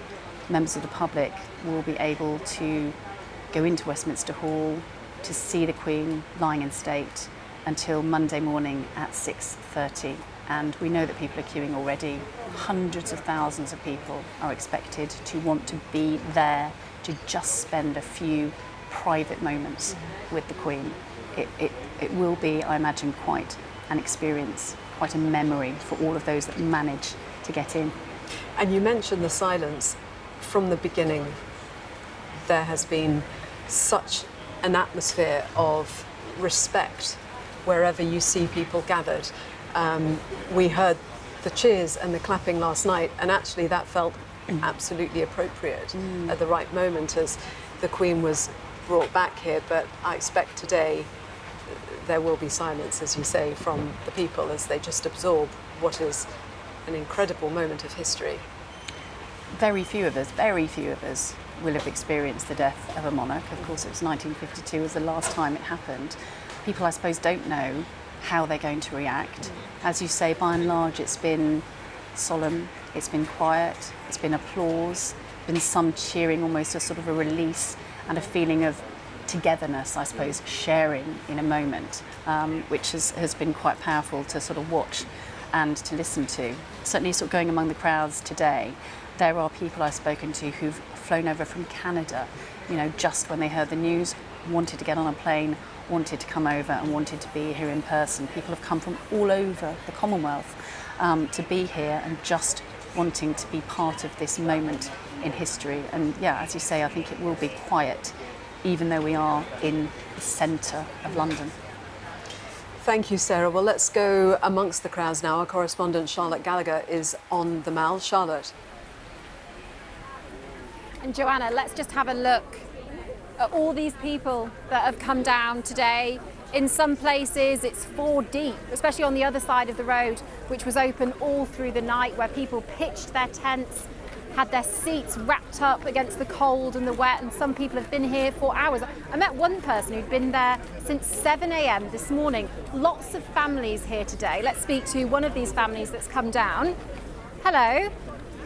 members of the public will be able to go into Westminster Hall to see the Queen lying in state until Monday morning at 6:30. And we know that people are queuing already. Hundreds of thousands of people are expected to want to be there to just spend a few private moments with the Queen. It will be, I imagine, quite an experience, quite a memory for all of those that manage to get in. And you mentioned the silence. From the beginning, there has been such an atmosphere of respect wherever you see people gathered. We heard the cheers and the clapping last night, and actually that felt absolutely appropriate at the right moment as the Queen was brought back here. But I expect today there will be silence, as you say, from the people as they just absorb what is an incredible moment of history. Very few of us will have experienced the death of a monarch. Of course, it was 1952 was the last time it happened. People, I suppose, don't know how they're going to react. As you say, by and large, it's been solemn, it's been quiet, it's been applause, been some cheering, almost a sort of a release and a feeling of togetherness, I suppose, sharing in a moment, which has been quite powerful to sort of watch and to listen to. Certainly sort of going among the crowds today, there are people I've spoken to who've flown over from Canada, you know, just when they heard the news, wanted to get on a plane, wanted to come over and wanted to be here in person. People have come from all over the Commonwealth to be here and just wanting to be part of this moment in history. And yeah, as you say, I think it will be quiet, even though we are in the centre of London. Thank you, Sarah. Well, let's go amongst the crowds now. Our correspondent Charlotte Gallagher is on the Mall. Charlotte. And Joanna, let's just have a look at all these people that have come down today. In some places it's 4 deep, especially on the other side of the road, which was open all through the night, where people pitched their tents, had their seats wrapped up against the cold and the wet, and some people have been here for hours. I met one person who'd been there since 7 a.m. this morning. Lots of families here today. Let's speak to one of these families that's come down. Hello.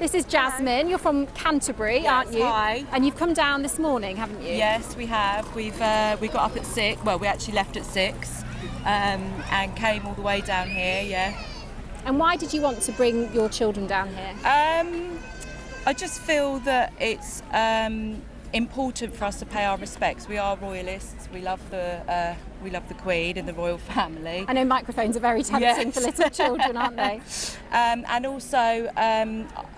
This is Jasmine. You're from Canterbury, yes, aren't you? Hi. And you've come down this morning, haven't you? Yes, we have. We got up at 6. Well, we actually left at 6 and came all the way down here. Yeah. And why did you want to bring your children down here? I just feel that it's important for us to pay our respects. We are royalists. We love the Queen and the royal family. I know microphones are very tempting for little children, aren't they? And also,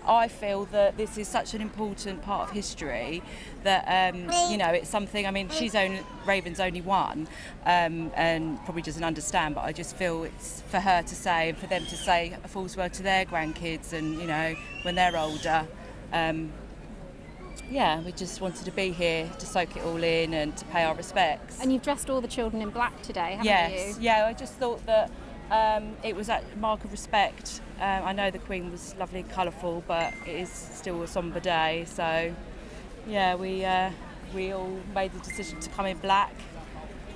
I feel that this is such an important part of history that, you know, it's something, I mean, Raven's only one and probably doesn't understand, but I just feel it's for her to say and for them to say a false word to their grandkids and, you know, when they're older. Yeah, we just wanted to be here to soak it all in and to pay our respects. And you've dressed all the children in black today, haven't you? Yes, yeah, I just thought that it was a mark of respect. I know the Queen was lovely and colourful, but it is still a sombre day, so yeah, we all made the decision to come in black,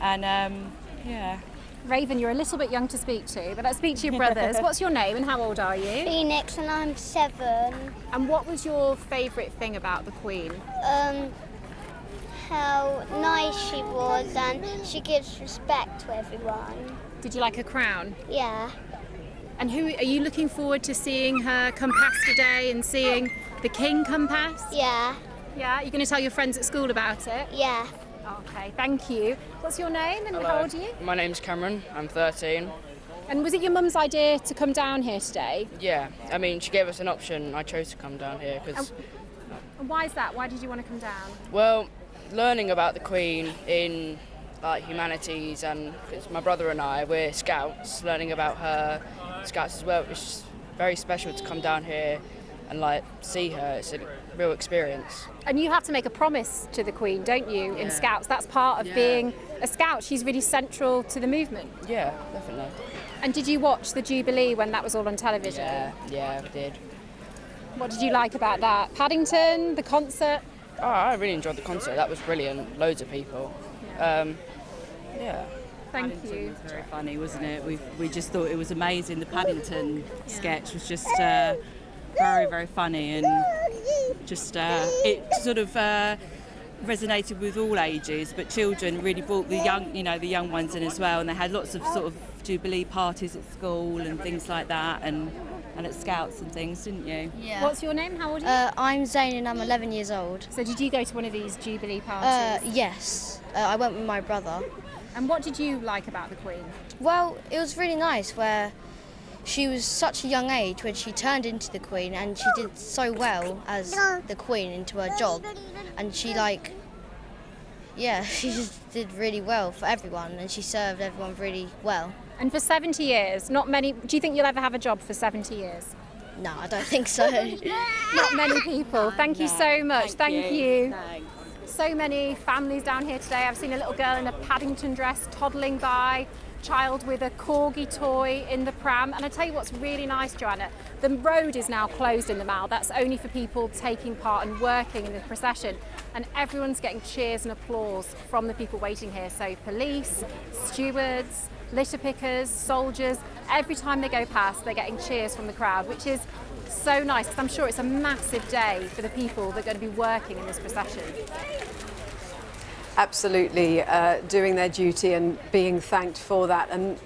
and yeah. Raven, you're a little bit young to speak to, but let's speak to your brothers. What's your name and how old are you? Phoenix, and I'm 7. And what was your favourite thing about the Queen? How nice she was, and she gives respect to everyone. Did you like her crown? Yeah. And who are you looking forward to seeing her come past today and seeing the King come past? Yeah. Yeah? You're going to tell your friends at school about it? Yeah. Okay, thank you. What's your name and how old are you? My name's Cameron, I'm 13. And was it your mum's idea to come down here today? Yeah, I mean, she gave us an option. I chose to come down here because... And why is that? Why did you want to come down? Well, learning about the Queen in like humanities, and cause my brother and I, we're scouts, learning about her, scouts as well. It's just very special to come down here and like see her. It's a real experience. And you have to make a promise to the Queen, don't you, in Scouts? That's part of being a Scout. She's really central to the movement. Yeah, definitely. And did you watch the Jubilee when that was all on television? Yeah, I did. What did you like about that? Paddington, the concert? Oh, I really enjoyed the concert. That was brilliant. Loads of people. Yeah. Thank Paddington you. was very funny, wasn't it? We just thought it was amazing. The Paddington sketch was just very, very funny, and just it sort of resonated with all ages, but children really brought the young ones in as well, and they had lots of sort of Jubilee parties at school and things like that, and at Scouts and things, didn't you? Yeah. What's your name? How old are you? I'm Zayn and I'm 11 years old. So did you go to one of these Jubilee parties? Yes, I went with my brother. And what did you like about the Queen? Well, it was really nice where she was such a young age when she turned into the Queen, and she did so well as the Queen into her job, and she she just did really well for everyone, and she served everyone really well. And for 70 years, not many. Do you think you'll ever have a job for 70 years? No, I don't think so. Not many people. Thank you so much. Thank you. So many families down here today. I've seen a little girl in a Paddington dress toddling by, child with a corgi toy in the pram. And I tell you what's really nice, Joanna, the road is now closed in the Mall. That's only for people taking part and working in the procession. And everyone's getting cheers and applause from the people waiting here. So police, stewards, litter pickers, soldiers, every time they go past, they're getting cheers from the crowd, which is so nice, because I'm sure it's a massive day for the people that are going to be working in this procession. Absolutely, doing their duty and being thanked for that. And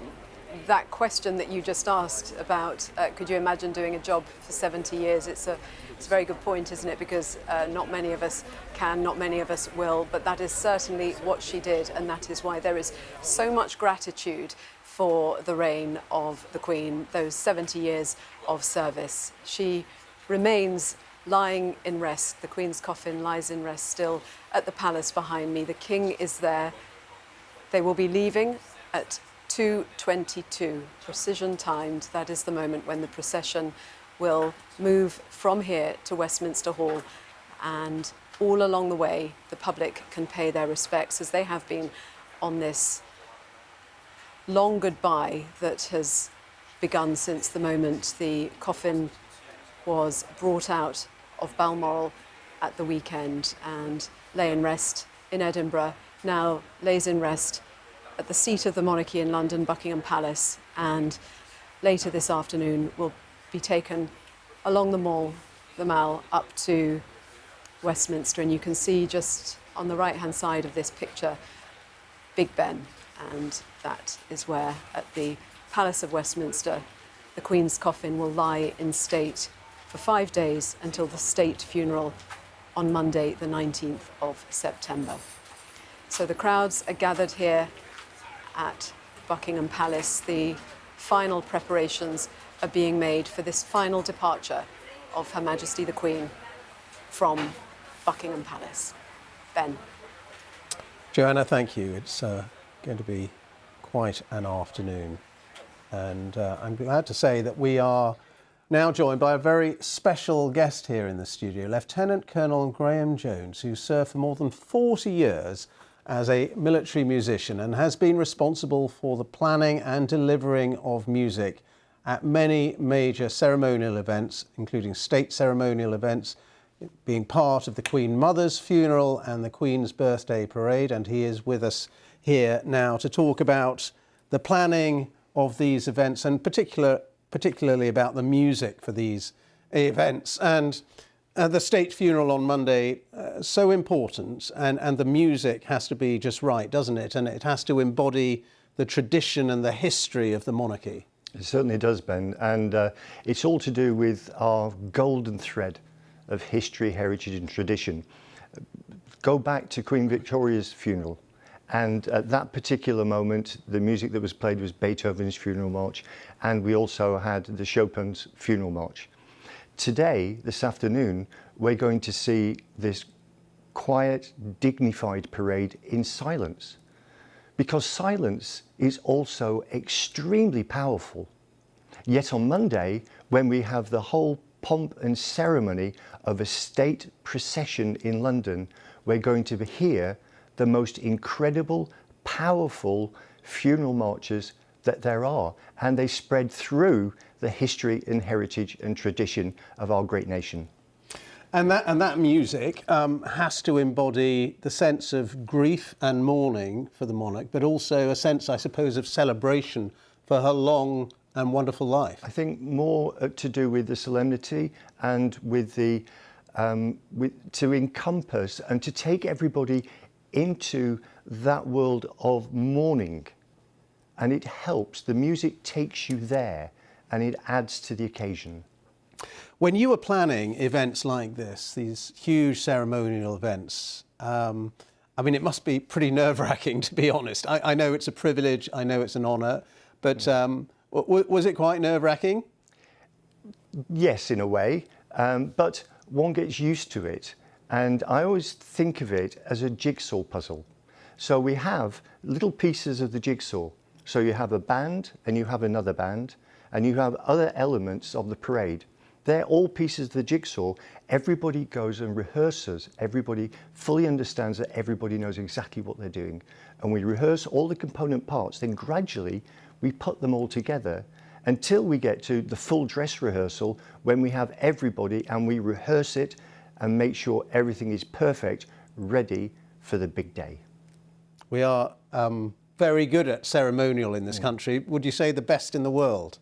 that question that you just asked about, could you imagine doing a job for 70 years? It's a very good point, isn't it? Because not many of us can, not many of us will, but that is certainly what she did, and that is why there is so much gratitude for the reign of the Queen, those 70 years of service. She remains lying in rest. The Queen's coffin lies in rest still at the palace behind me. The King is there. They will be leaving at 2:22, precision timed. That is the moment when the procession will move from here to Westminster Hall, and all along the way the public can pay their respects, as they have been on this long goodbye that has begun since the moment the coffin was brought out of Balmoral at the weekend and lay in rest in Edinburgh, now lays in rest at the seat of the monarchy in London, Buckingham Palace, and later this afternoon will be taken along the Mall up to Westminster. And you can see just on the right-hand side of this picture, Big Ben, and that is where at the Palace of Westminster the Queen's coffin will lie in state for 5 days until the state funeral on Monday the 19th of September. So the crowds are gathered here at Buckingham Palace. The final preparations are being made for this final departure of Her Majesty the Queen from Buckingham Palace. Ben. Joanna, thank you. It's going to be quite an afternoon. And I'm glad to say that we are now joined by a very special guest here in the studio, Lieutenant Colonel Graham Jones, who served for more than 40 years as a military musician and has been responsible for the planning and delivering of music at many major ceremonial events, including state ceremonial events, being part of the Queen Mother's funeral and the Queen's birthday parade. And he is with us here now to talk about the planning of these events and particularly about the music for these events. And the state funeral on Monday, so important, and the music has to be just right, doesn't it? And it has to embody the tradition and the history of the monarchy. It certainly does, Ben, and it's all to do with our golden thread of history, heritage and tradition. Go back to Queen Victoria's funeral, and at that particular moment the music that was played was Beethoven's Funeral March, and we also had the Chopin's Funeral March. Today, this afternoon, we're going to see this quiet, dignified parade in silence, because silence is also extremely powerful. Yet on Monday, when we have the whole pomp and ceremony of a state procession in London, we're going to hear the most incredible, powerful funeral marches that there are, and they spread through the history and heritage and tradition of our great nation. And that music has to embody the sense of grief and mourning for the monarch, but also a sense, I suppose, of celebration for her long and wonderful life. I think more to do with the solemnity and with the to encompass and to take everybody into that world of mourning, and it helps. The music takes you there, and it adds to the occasion. When you were planning events like this, these huge ceremonial events, I mean, it must be pretty nerve-wracking, to be honest. I know it's a privilege, I know it's an honour, but was it quite nerve-wracking? Yes, in a way, but one gets used to it. And I always think of it as a jigsaw puzzle. So we have little pieces of the jigsaw. So you have a band, and you have another band, and you have other elements of the parade. They're all pieces of the jigsaw. Everybody goes and rehearses. Everybody fully understands that everybody knows exactly what they're doing. And we rehearse all the component parts. Then gradually, we put them all together until we get to the full dress rehearsal, when we have everybody and we rehearse it and make sure everything is perfect, ready for the big day. We are very good at ceremonial in this country. Would you say the best in the world?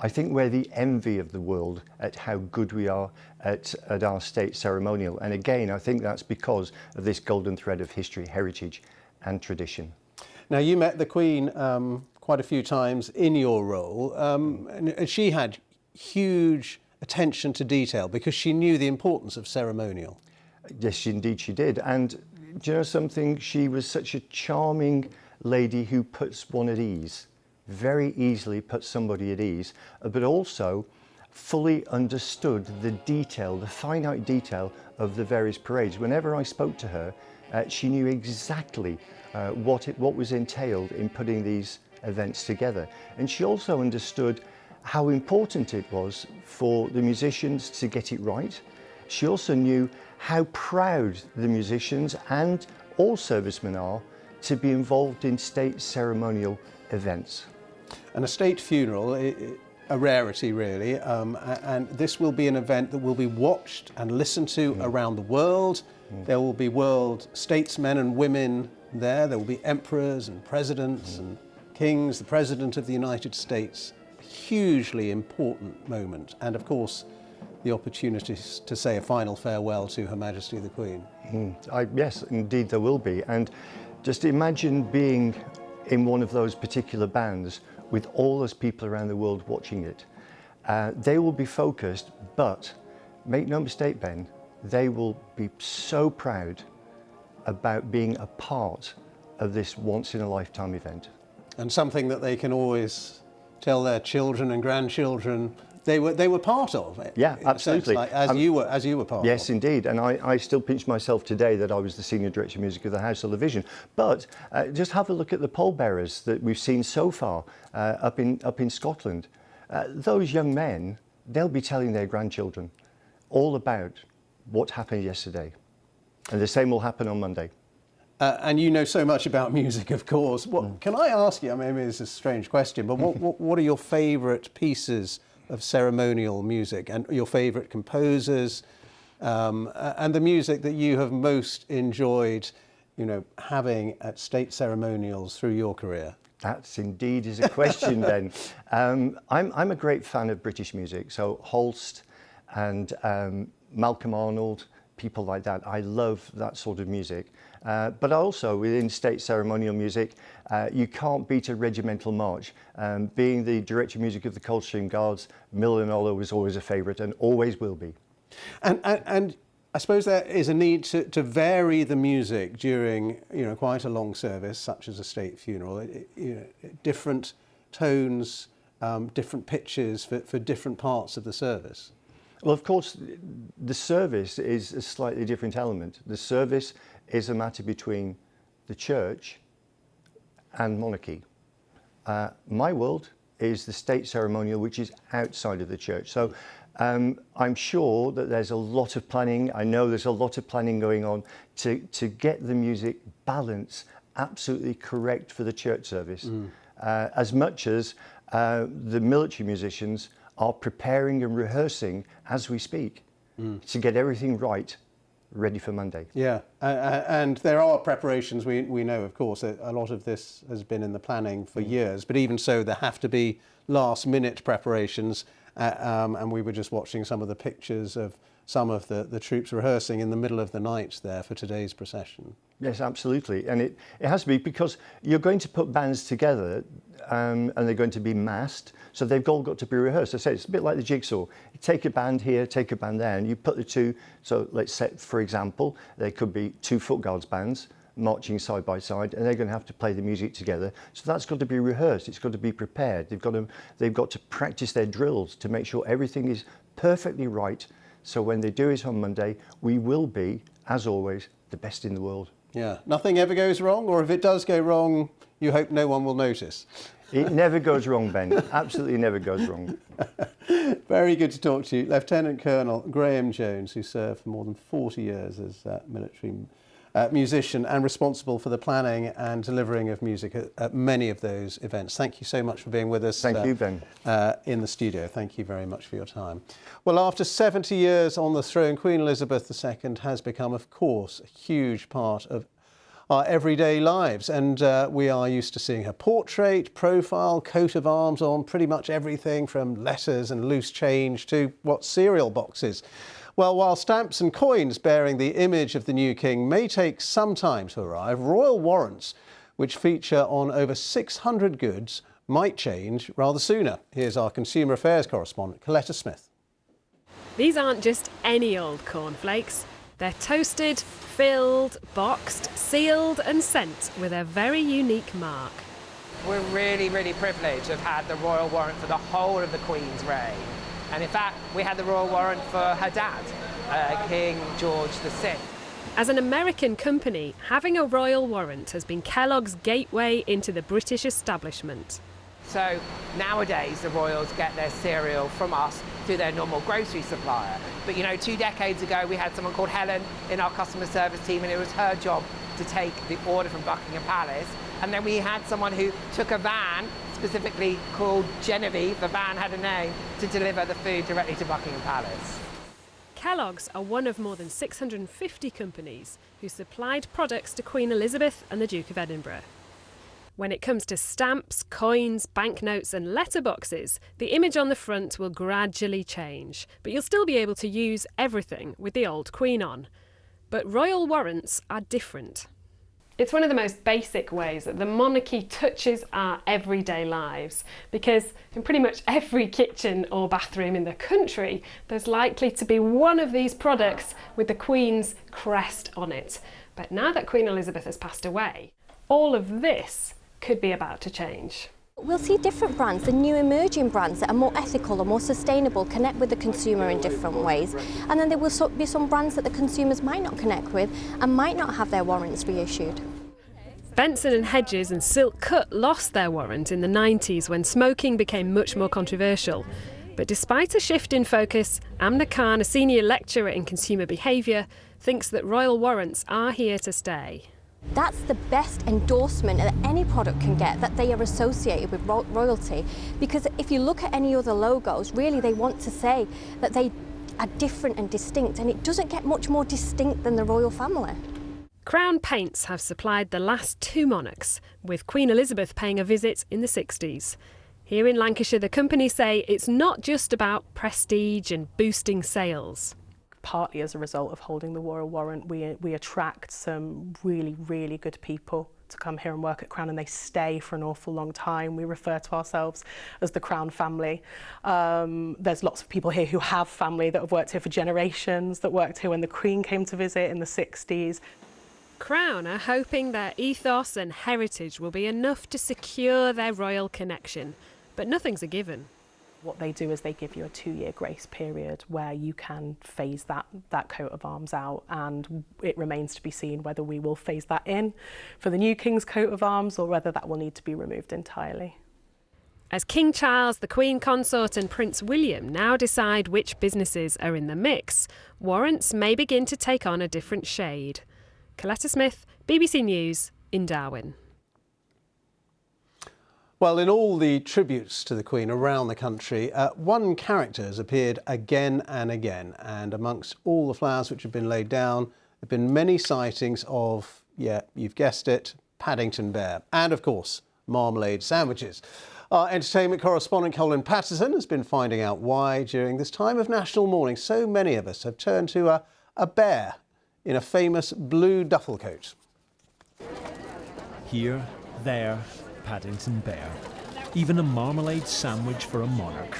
I think we're the envy of the world at how good we are at our state ceremonial. And again, I think that's because of this golden thread of history, heritage and tradition. Now, you met the Queen quite a few times in your role, and she had huge attention to detail because she knew the importance of ceremonial. Yes, indeed she did. And do you know something? She was such a charming lady who puts one at ease, very easily puts somebody at ease, but also fully understood the detail, the finite detail of the various parades. Whenever I spoke to her, she knew exactly what was entailed in putting these events together. And she also understood how important it was for the musicians to get it right. She also knew how proud the musicians and all servicemen are to be involved in state ceremonial events. And a state funeral, a rarity really, and this will be an event that will be watched and listened to around the world. There will be world statesmen and women there. There will be emperors and presidents and kings, the President of the United States. A hugely important moment, and of course the opportunity to say a final farewell to Her Majesty the Queen. Yes, indeed there will be. And just imagine being in one of those particular bands with all those people around the world watching it. They will be focused, but make no mistake, Ben, they will be so proud about being a part of this once-in-a-lifetime event. And something that they can always tell their children and grandchildren they were part of it. Yeah, absolutely. Like, as you were part of. Yes, indeed. And I still pinch myself today that I was the Senior Director of Music of the House of Television. But just have a look at the pallbearers that we've seen so far up in Scotland. Those young men, they'll be telling their grandchildren all about what happened yesterday. And the same will happen on Monday. And you know so much about music, of course. Can I ask you, I mean, it's a strange question, but what are your favourite pieces of ceremonial music and your favourite composers and the music that you have most enjoyed, you know, having at state ceremonials through your career? That's indeed is a question, Ben. I'm a great fan of British music, so Holst and Malcolm Arnold, people like that. I love that sort of music. But also within state ceremonial music, you can't beat a regimental march. Being the director of music of the Coldstream Guards, Miller and Oller was always a favourite and always will be. And I suppose there is a need to vary the music during, you know, quite a long service, such as a state funeral. You know, different tones, different pitches for different parts of the service. Well, of course, the service is a slightly different element. The service is a matter between the church and monarchy. My world is the state ceremonial, which is outside of the church. So I'm sure that there's a lot of planning. I know there's a lot of planning going on to get the music balance absolutely correct for the church service. As much as the military musicians are preparing and rehearsing as we speak to get everything right, ready for Monday. Yeah, and there are preparations. We know, of course, a lot of this has been in the planning for years, but even so, there have to be last-minute preparations, and we were just watching some of the pictures of some of the troops rehearsing in the middle of the night there for today's procession. Yes, absolutely, and it has to be, because you're going to put bands together and they're going to be massed, so they've all got to be rehearsed. I say it's a bit like the jigsaw. You take a band here, take a band there, and you put the two. So let's say, for example, there could be 2 foot guards bands marching side by side, and they're going to have to play the music together. So that's got to be rehearsed. It's got to be prepared. They've got to practice their drills to make sure everything is perfectly right. So when they do it on Monday, we will be, as always, the best in the world. Yeah, nothing ever goes wrong, or if it does go wrong, you hope no one will notice. It never goes wrong, Ben. Absolutely never goes wrong. Very good to talk to you. Lieutenant Colonel Graham Jones, who served for more than 40 years as military musician and responsible for the planning and delivering of music at many of those events. Thank you so much for being with us. Thank you, Ben. In the studio. Thank you very much for your time. Well, after 70 years on the throne, Queen Elizabeth II has become, of course, a huge part of our everyday lives, and we are used to seeing her portrait, profile, coat of arms on pretty much everything from letters and loose change to cereal boxes. Well, while stamps and coins bearing the image of the new king may take some time to arrive, royal warrants, which feature on over 600 goods, might change rather sooner. Here's our consumer affairs correspondent, Coletta Smith. These aren't just any old cornflakes. They're toasted, filled, boxed, sealed and sent with a very unique mark. We're really, really privileged to have had the royal warrant for the whole of the Queen's reign. And in fact, we had the royal warrant for her dad, King George VI. As an American company, having a royal warrant has been Kellogg's gateway into the British establishment. So nowadays the royals get their cereal from us through their normal grocery supplier. But you know, 2 decades ago we had someone called Helen in our customer service team, and it was her job to take the order from Buckingham Palace. And then we had someone who took a van, specifically called Genevieve, the van had a name, to deliver the food directly to Buckingham Palace. Kellogg's are one of more than 650 companies who supplied products to Queen Elizabeth and the Duke of Edinburgh. When it comes to stamps, coins, banknotes and letterboxes, the image on the front will gradually change, but you'll still be able to use everything with the old Queen on. But royal warrants are different. It's one of the most basic ways that the monarchy touches our everyday lives, because in pretty much every kitchen or bathroom in the country, there's likely to be one of these products with the Queen's crest on it. But now that Queen Elizabeth has passed away, all of this could be about to change. We'll see different brands, the new emerging brands that are more ethical or more sustainable, connect with the consumer in different ways. And then there will be some brands that the consumers might not connect with and might not have their warrants reissued. Benson & Hedges and Silk Cut lost their warrant in the 90s when smoking became much more controversial. But despite a shift in focus, Amna Khan, a senior lecturer in consumer behaviour, thinks that royal warrants are here to stay. That's the best endorsement that any product can get, that they are associated with royalty. Because if you look at any other logos, really they want to say that they are different and distinct, and it doesn't get much more distinct than the royal family. Crown Paints have supplied the last 2 monarchs, with Queen Elizabeth paying a visit in the 60s. Here in Lancashire, the company say it's not just about prestige and boosting sales. Partly as a result of holding the royal warrant, we attract some really, really good people to come here and work at Crown, and they stay for an awful long time. We refer to ourselves as the Crown family. There's lots of people here who have family that have worked here for generations, that worked here when the Queen came to visit in the 60s. Crown are hoping their ethos and heritage will be enough to secure their royal connection, but nothing's a given. What they do is they give you a 2-year grace period where you can phase that coat of arms out, and it remains to be seen whether we will phase that in for the new King's coat of arms or whether that will need to be removed entirely. As King Charles, the Queen Consort and Prince William now decide which businesses are in the mix, warrants may begin to take on a different shade. Coletta Smith, BBC News in Darwin. Well, in all the tributes to the Queen around the country, one character has appeared again and again. And amongst all the flowers which have been laid down, there have been many sightings of, yeah, you've guessed it, Paddington Bear. And, of course, marmalade sandwiches. Our entertainment correspondent Colin Patterson has been finding out why, during this time of national mourning, so many of us have turned to a bear in a famous blue duffel coat. Here, there, Paddington Bear. Even a marmalade sandwich for a monarch.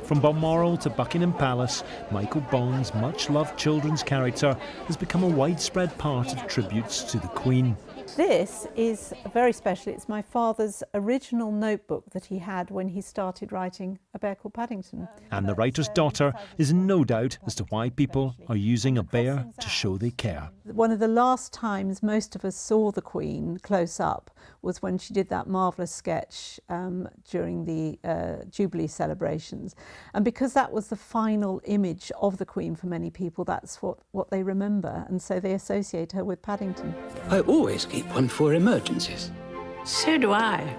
From Balmoral to Buckingham Palace, Michael Bond's much-loved children's character has become a widespread part of tributes to the Queen. This is very special. It's my father's original notebook that he had when he started writing A Bear Called Paddington. And the writer's daughter is in no doubt as to why people are using a bear to show they care. One of the last times most of us saw the Queen close up was when she did that marvellous sketch during the Jubilee celebrations. And because that was the final image of the Queen for many people, that's what they remember. And so they associate her with Paddington. I always keep one for emergencies. So do I.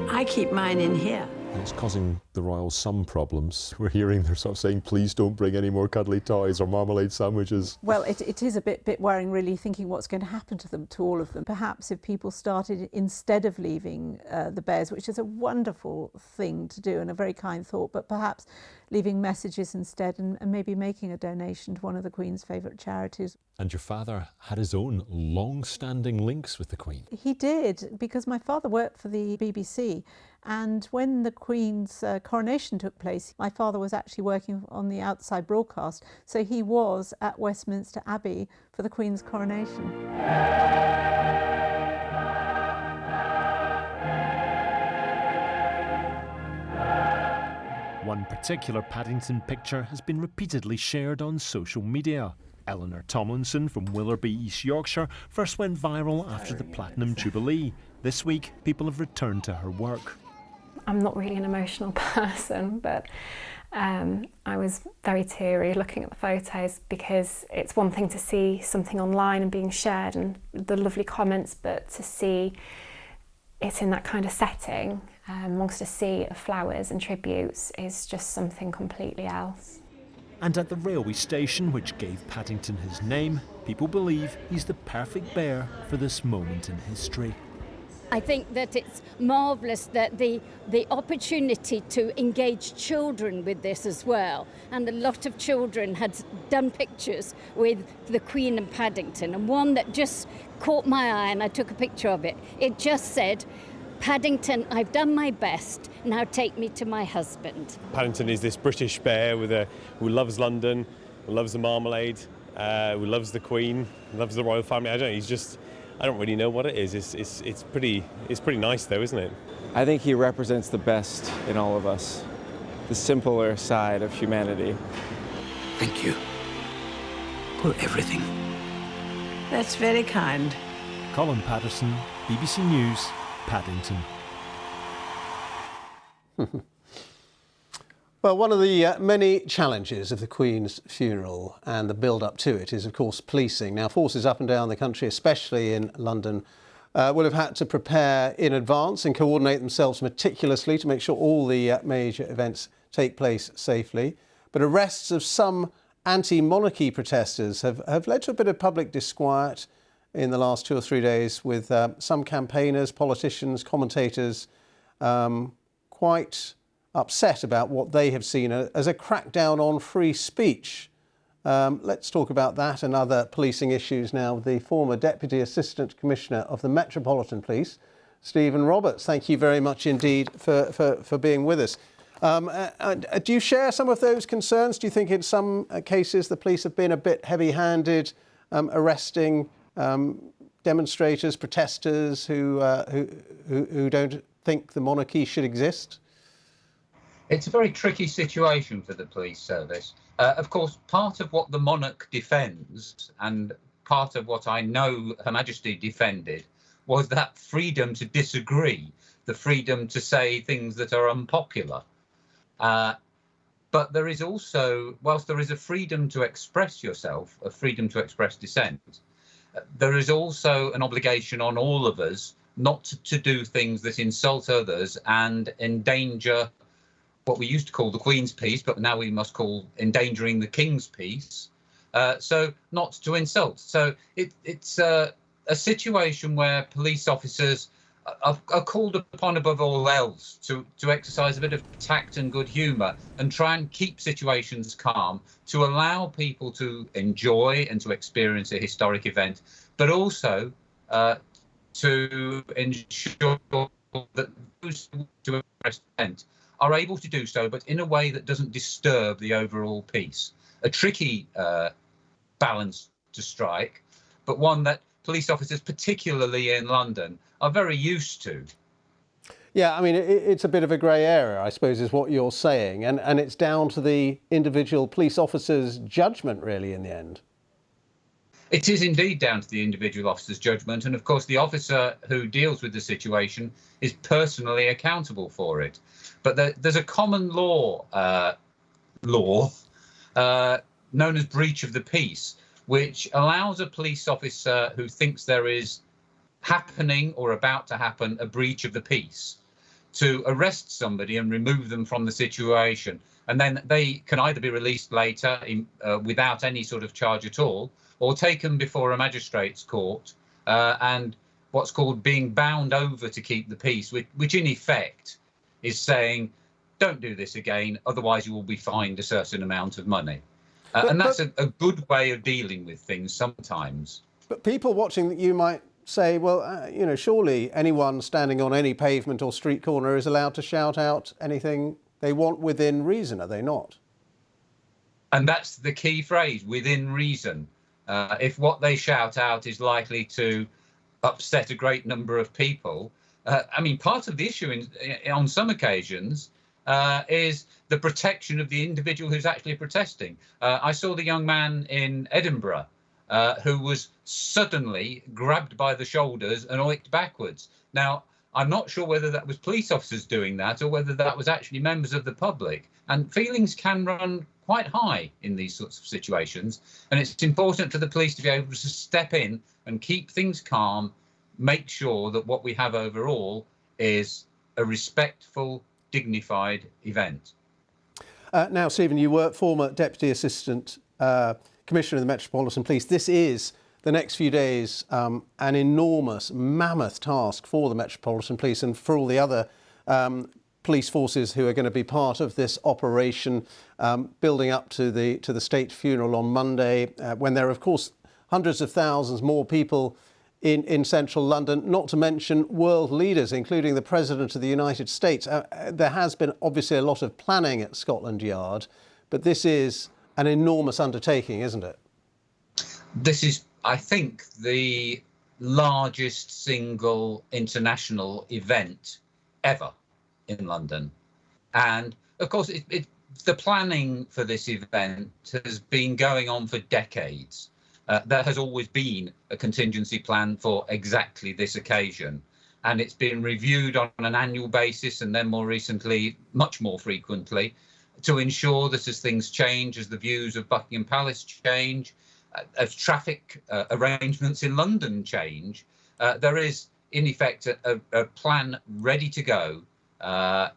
I keep mine in here. It's causing the royals some problems. We're hearing they're sort of saying, please don't bring any more cuddly toys or marmalade sandwiches. Well, it is a bit worrying, really, thinking what's going to happen to them, to all of them. Perhaps if people started, instead of leaving the bears, which is a wonderful thing to do and a very kind thought, but perhaps leaving messages instead and maybe making a donation to one of the Queen's favourite charities. And your father had his own long-standing links with the Queen. He did, because my father worked for the BBC, and when the Queen's coronation took place, my father was actually working on the outside broadcast, so he was at Westminster Abbey for the Queen's coronation. One particular Paddington picture has been repeatedly shared on social media. Eleanor Tomlinson from Willerby, East Yorkshire, first went viral after the Platinum Jubilee. This week, people have returned to her work. I'm not really an emotional person, but I was very teary looking at the photos, because it's one thing to see something online and being shared and the lovely comments, but to see it in that kind of setting amongst a sea of flowers and tributes is just something completely else. And at the railway station, which gave Paddington his name, people believe he's the perfect bear for this moment in history. I think that it's marvellous that the opportunity to engage children with this as well, and a lot of children had done pictures with the Queen and Paddington, and one that just caught my eye and I took a picture of it. It just said, "Paddington, I've done my best, now take me to my husband." Paddington is this British bear who loves London, who loves the marmalade, who loves the Queen, loves the royal family. I don't really know what it is. It's pretty nice though, isn't it? I think he represents the best in all of us, the simpler side of humanity. Thank you for everything. That's very kind. Colin Patterson, BBC News, Paddington. Well, one of the many challenges of the Queen's funeral and the build-up to it is, of course, policing. Now, forces up and down the country, especially in London, will have had to prepare in advance and coordinate themselves meticulously to make sure all the major events take place safely. But arrests of some anti-monarchy protesters have led to a bit of public disquiet in the last 2 or 3 days, with some campaigners, politicians, commentators quite upset about what they have seen as a crackdown on free speech. Let's talk about that and other policing issues now with the former Deputy Assistant Commissioner of the Metropolitan Police, Stephen Roberts. Thank you very much indeed for being with us. Do you share some of those concerns? Do you think in some cases the police have been a bit heavy-handed, arresting demonstrators, protesters who don't think the monarchy should exist? It's a very tricky situation for the police service. Of course, part of what the monarch defends, and part of what I know Her Majesty defended, was that freedom to disagree, the freedom to say things that are unpopular. But there is also, whilst there is a freedom to express yourself, a freedom to express dissent, there is also an obligation on all of us not to do things that insult others and endanger what we used to call the Queen's peace, but now we must call endangering the King's peace. So not to insult. So it's a situation where police officers are called upon above all else to exercise a bit of tact and good humour and try and keep situations calm, to allow people to enjoy and to experience a historic event, but also to ensure that those who want to express dissent are able to do so, but in a way that doesn't disturb the overall peace. A tricky balance to strike, but one that police officers, particularly in London, are very used to. Yeah, I mean, it's a bit of a grey area, I suppose, is what you're saying, and it's down to the individual police officer's judgment, really, in the end. It is indeed down to the individual officer's judgment, and of course the officer who deals with the situation is personally accountable for it. But there's a common law known as breach of the peace, which allows a police officer who thinks there is happening or about to happen a breach of the peace to arrest somebody and remove them from the situation. And then they can either be released later without any sort of charge at all, or taken before a magistrate's court and what's called being bound over to keep the peace, which in effect is saying, don't do this again, otherwise you will be fined a certain amount of money. And that's a good way of dealing with things sometimes. But people watching, you might say, well, you know, surely anyone standing on any pavement or street corner is allowed to shout out anything they want within reason, are they not? And that's the key phrase, within reason. If what they shout out is likely to upset a great number of people, I mean, part of the issue on some occasions is the protection of the individual who's actually protesting. I saw the young man in Edinburgh who was suddenly grabbed by the shoulders and oinked backwards. Now, I'm not sure whether that was police officers doing that or whether that was actually members of the public. And feelings can run quite high in these sorts of situations. And it's important for the police to be able to step in and keep things calm, make sure that what we have overall is a respectful, dignified event. Now, Stephen, you were former Deputy Assistant Commissioner of the Metropolitan Police. This is, the next few days, an enormous, mammoth task for the Metropolitan Police and for all the other police forces who are going to be part of this operation, building up to the state funeral on Monday, when there are, of course, hundreds of thousands more people in central London, not to mention world leaders, including the President of the United States. There has been obviously a lot of planning at Scotland Yard, but this is an enormous undertaking, isn't it? This is, I think, the largest single international event ever in London. And of course, the planning for this event has been going on for decades. There has always been a contingency plan for exactly this occasion. And it's been reviewed on an annual basis and then more recently, much more frequently, to ensure that as things change, as the views of Buckingham Palace change, as traffic arrangements in London change, there is, in effect, a plan ready to go that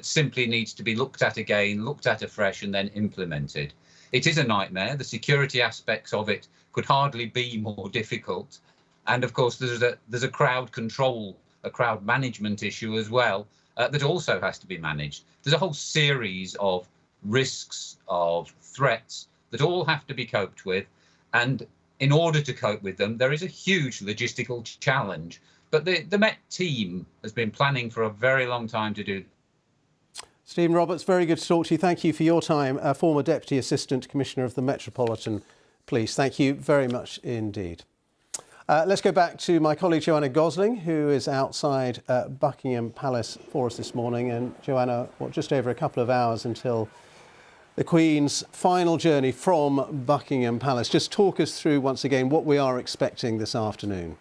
simply needs to be looked at again, looked at afresh, and then implemented. It is a nightmare. The security aspects of it could hardly be more difficult. And of course, there's a crowd control, a crowd management issue as well that also has to be managed. There's a whole series of risks, of threats that all have to be coped with. And in order to cope with them, there is a huge logistical challenge. But the Met team has been planning for a very long time to do. Stephen Roberts, very good to talk to you. Thank you for your time, former Deputy Assistant Commissioner of the Metropolitan Police. Thank you very much indeed. Let's go back to my colleague Joanna Gosling, who is outside Buckingham Palace for us this morning. And Joanna, just over a couple of hours until the Queen's final journey from Buckingham Palace. Just talk us through once again what we are expecting this afternoon.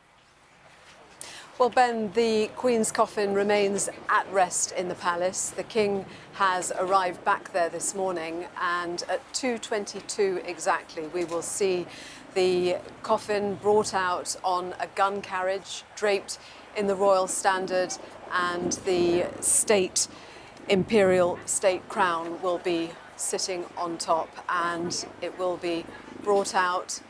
Well, Ben, the Queen's coffin remains at rest in the palace. The King has arrived back there this morning, and at 2:22 exactly, we will see the coffin brought out on a gun carriage, draped in the royal standard, and the imperial state crown will be sitting on top, and it will be brought out,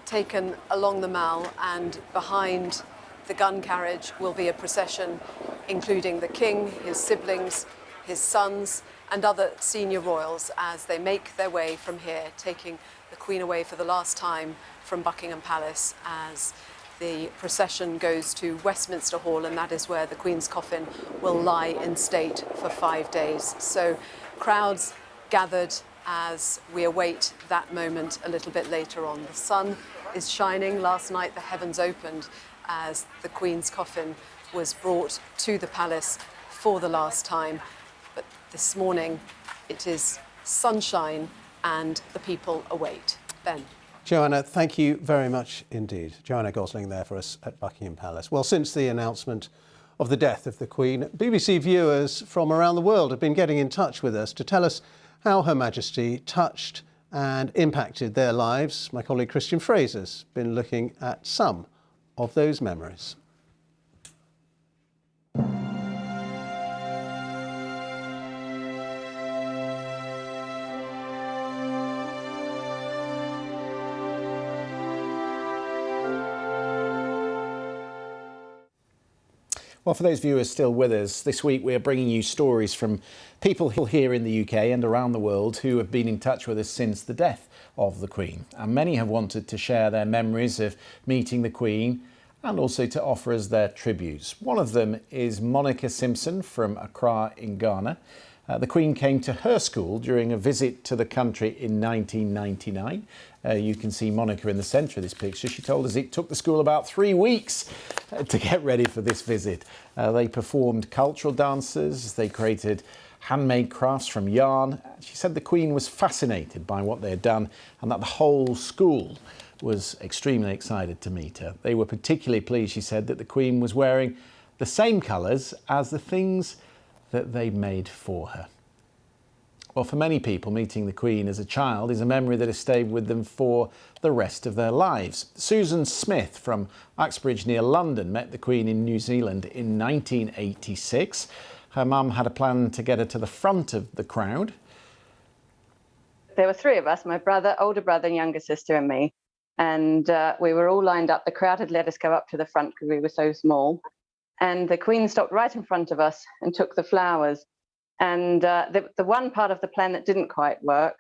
taken along the Mall, and behind the gun carriage will be a procession including the King, his siblings, his sons and other senior royals as they make their way from here, taking the Queen away for the last time from Buckingham Palace as the procession goes to Westminster Hall, and that is where the Queen's coffin will lie in state for 5 days. So crowds gathered as we await that moment a little bit later on. The sun is shining. Last night the heavens opened as the Queen's coffin was brought to the palace for the last time. But this morning it is sunshine and the people await. Ben. Joanna, thank you very much indeed. Joanna Gosling there for us at Buckingham Palace. Well, since the announcement of the death of the Queen, BBC viewers from around the world have been getting in touch with us to tell us how Her Majesty touched and impacted their lives. My colleague Christian Fraser's been looking at some of those memories. Well, for those viewers still with us, this week we are bringing you stories from people here in the UK and around the world who have been in touch with us since the death of the Queen. And many have wanted to share their memories of meeting the Queen and also to offer us their tributes. One of them is Monica Simpson from Accra in Ghana. The Queen came to her school during a visit to the country in 1999. You can see Monica in the centre of this picture. She told us it took the school about 3 weeks to get ready for this visit. They performed cultural dances, they created handmade crafts from yarn. She said the Queen was fascinated by what they had done and that the whole school was extremely excited to meet her. They were particularly pleased, she said, that the Queen was wearing the same colours as the things that they made for her. Well, for many people, meeting the Queen as a child is a memory that has stayed with them for the rest of their lives. Susan Smith from Uxbridge near London met the Queen in New Zealand in 1986. Her mum had a plan to get her to the front of the crowd. There were 3 of us, my brother, older brother and younger sister and me. And we were all lined up. The crowd had let us go up to the front because we were so small. And the Queen stopped right in front of us and took the flowers. And the one part of the plan that didn't quite work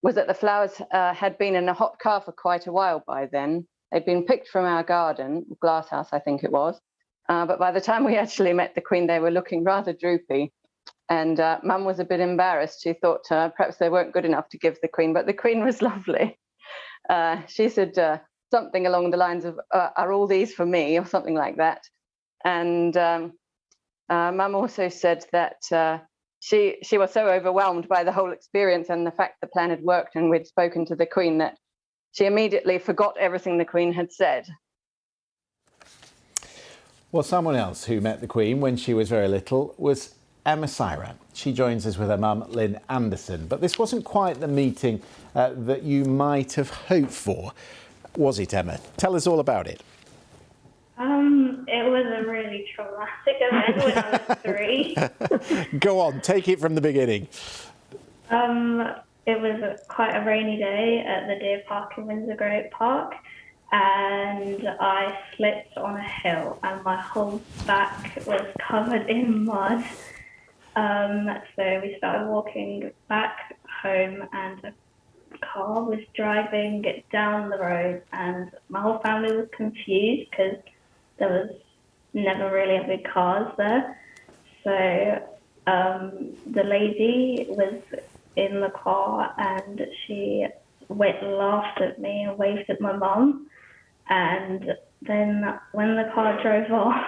was that the flowers had been in a hot car for quite a while by then. They'd been picked from our garden, glasshouse I think it was. But by the time we actually met the Queen, they were looking rather droopy. And Mum was a bit embarrassed. She thought perhaps they weren't good enough to give the Queen, but the Queen was lovely. She said something along the lines of, are all these for me, or something like that. And Mum also said that she was so overwhelmed by the whole experience and the fact the plan had worked and we'd spoken to the Queen that she immediately forgot everything the Queen had said. Well, someone else who met the Queen when she was very little was Emma Syra. She joins us with her mum, Lynn Anderson. But this wasn't quite the meeting that you might have hoped for, was it, Emma? Tell us all about it. It was a really traumatic event when I was 3. Go on, take it from the beginning. It was quite a rainy day at the Deer Park in Windsor Great Park, and I slipped on a hill and my whole back was covered in mud. So we started walking back home and a car was driving driving down the road, and my whole family was confused because there was never really any cars there. So the lady was in the car and she laughed at me and waved at my mum. And then when the car drove off,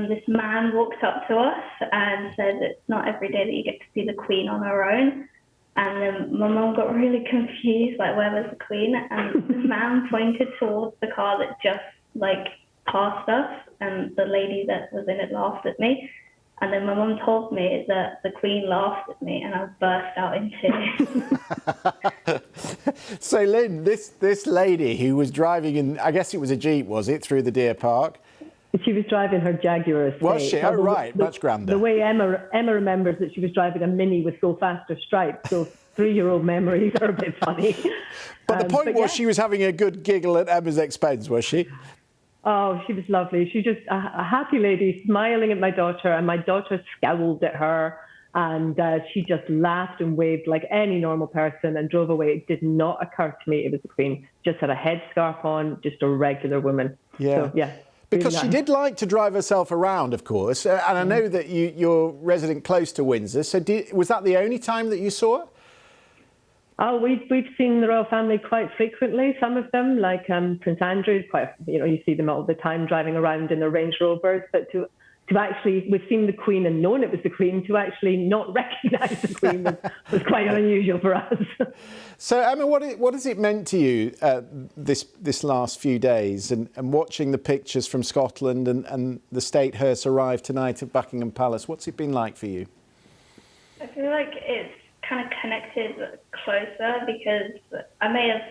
this man walked up to us and said it's not every day that you get to see the Queen on her own. And then my mum got really confused, like, where was the Queen? And the man pointed towards the car that just, like, passed us, and the lady that was in it laughed at me. And then my mum told me that the Queen laughed at me, and I burst out in tears. So, Lynn, this lady who was driving in, I guess it was a Jeep, was it, through the Deer Park? She was driving her Jaguar estate. Was she? Oh, right, much grander. The way Emma remembers that she was driving a Mini with Go Faster stripes, so 3-year-old memories are a bit funny. But the point was, she was having a good giggle at Emma's expense, was she? Oh, she was lovely. She just a happy lady, smiling at my daughter, and my daughter scowled at her, and she just laughed and waved like any normal person and drove away. It did not occur to me it was the Queen. Just had a headscarf on, just a regular woman. Yeah. So, yeah. Because really she nice. did like to drive herself around, of course, and I know that you're resident close to Windsor, so was that the only time that you saw her? Oh, we've seen the royal family quite frequently. Some of them, like Prince Andrew, you see them all the time driving around in their Range Rovers. But to actually, we've seen the Queen and known it was the Queen. To actually not recognise the Queen was quite unusual for us. So, Emma, what has it meant to you this last few days, and watching the pictures from Scotland and the state hearse arrive tonight at Buckingham Palace? What's it been like for you? I feel like it's kind of connected closer, because I may have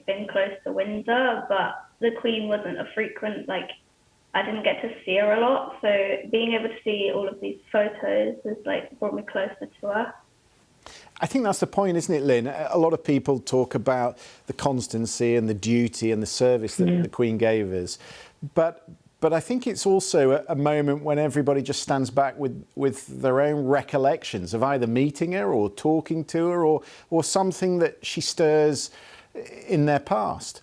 been close to Windsor, but the Queen wasn't a frequent, I didn't get to see her a lot. So being able to see all of these photos has brought me closer to her. I think that's the point, isn't it, Lynn? A lot of people talk about the constancy and the duty and the service that the Queen gave us. But I think it's also a moment when everybody just stands back with their own recollections of either meeting her or talking to her or something that she stirs in their past.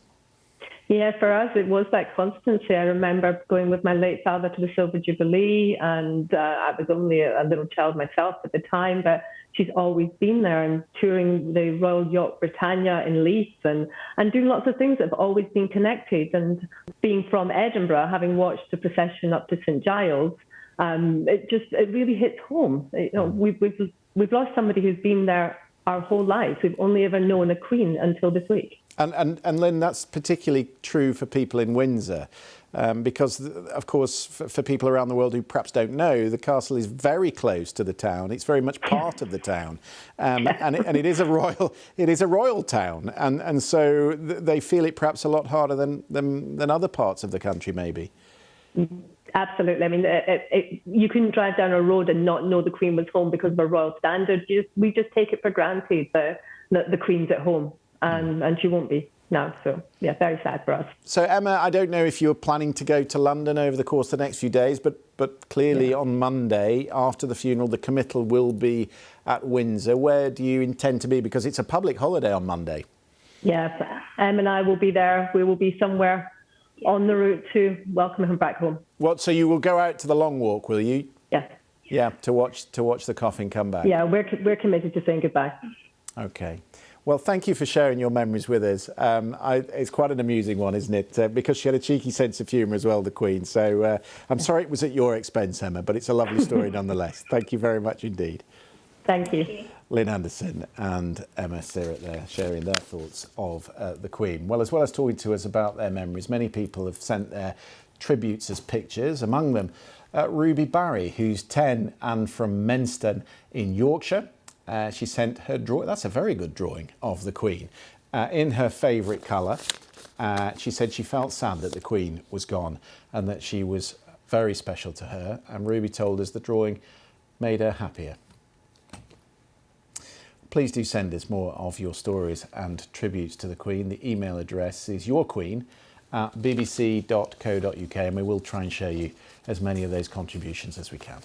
Yeah, for us, it was that constancy. I remember going with my late father to the Silver Jubilee, and I was only a little child myself at the time, but she's always been there, and touring the Royal Yacht Britannia in Leith and doing lots of things that have always been connected. And being from Edinburgh, having watched the procession up to St Giles, it really hits home. We've lost somebody who's been there our whole lives. We've only ever known a Queen until this week. And Lynn, that's particularly true for people in Windsor, because, of course, for people around the world who perhaps don't know, the castle is very close to the town. It's very much part of the town, and it is a royal town, and so they feel it perhaps a lot harder than other parts of the country, maybe. Absolutely. I mean, you couldn't drive down a road and not know the Queen was home because of a royal standard. We just take it for granted that the Queen's at home. And she won't be now. So, yeah, very sad for us. So, Emma, I don't know if you're planning to go to London over the course of the next few days, but clearly on Monday, after the funeral, the committal will be at Windsor. Where do you intend to be? Because it's a public holiday on Monday. Yeah, Em and I will be there. We will be somewhere on the route to welcome him back home. So you will go out to the Long Walk, will you? Yeah. Yeah, to watch the coffin come back. Yeah, we're committed to saying goodbye. OK. Well, thank you for sharing your memories with us. It's quite an amusing one, isn't it? Because she had a cheeky sense of humour as well, the Queen. So I'm sorry it was at your expense, Emma, but it's a lovely story nonetheless. Thank you very much indeed. Thank you. Lynn Anderson and Emma Sirrett there sharing their thoughts of the Queen. Well as talking to us about their memories, many people have sent their tributes as pictures, among them Ruby Barry, who's 10 and from Menston in Yorkshire. She sent her drawing. That's a very good drawing of the Queen in her favourite colour. She said she felt sad that the Queen was gone and that she was very special to her. And Ruby told us the drawing made her happier. Please do send us more of your stories and tributes to the Queen. The email address is yourqueen@bbc.co.uk, and we will try and show you as many of those contributions as we can.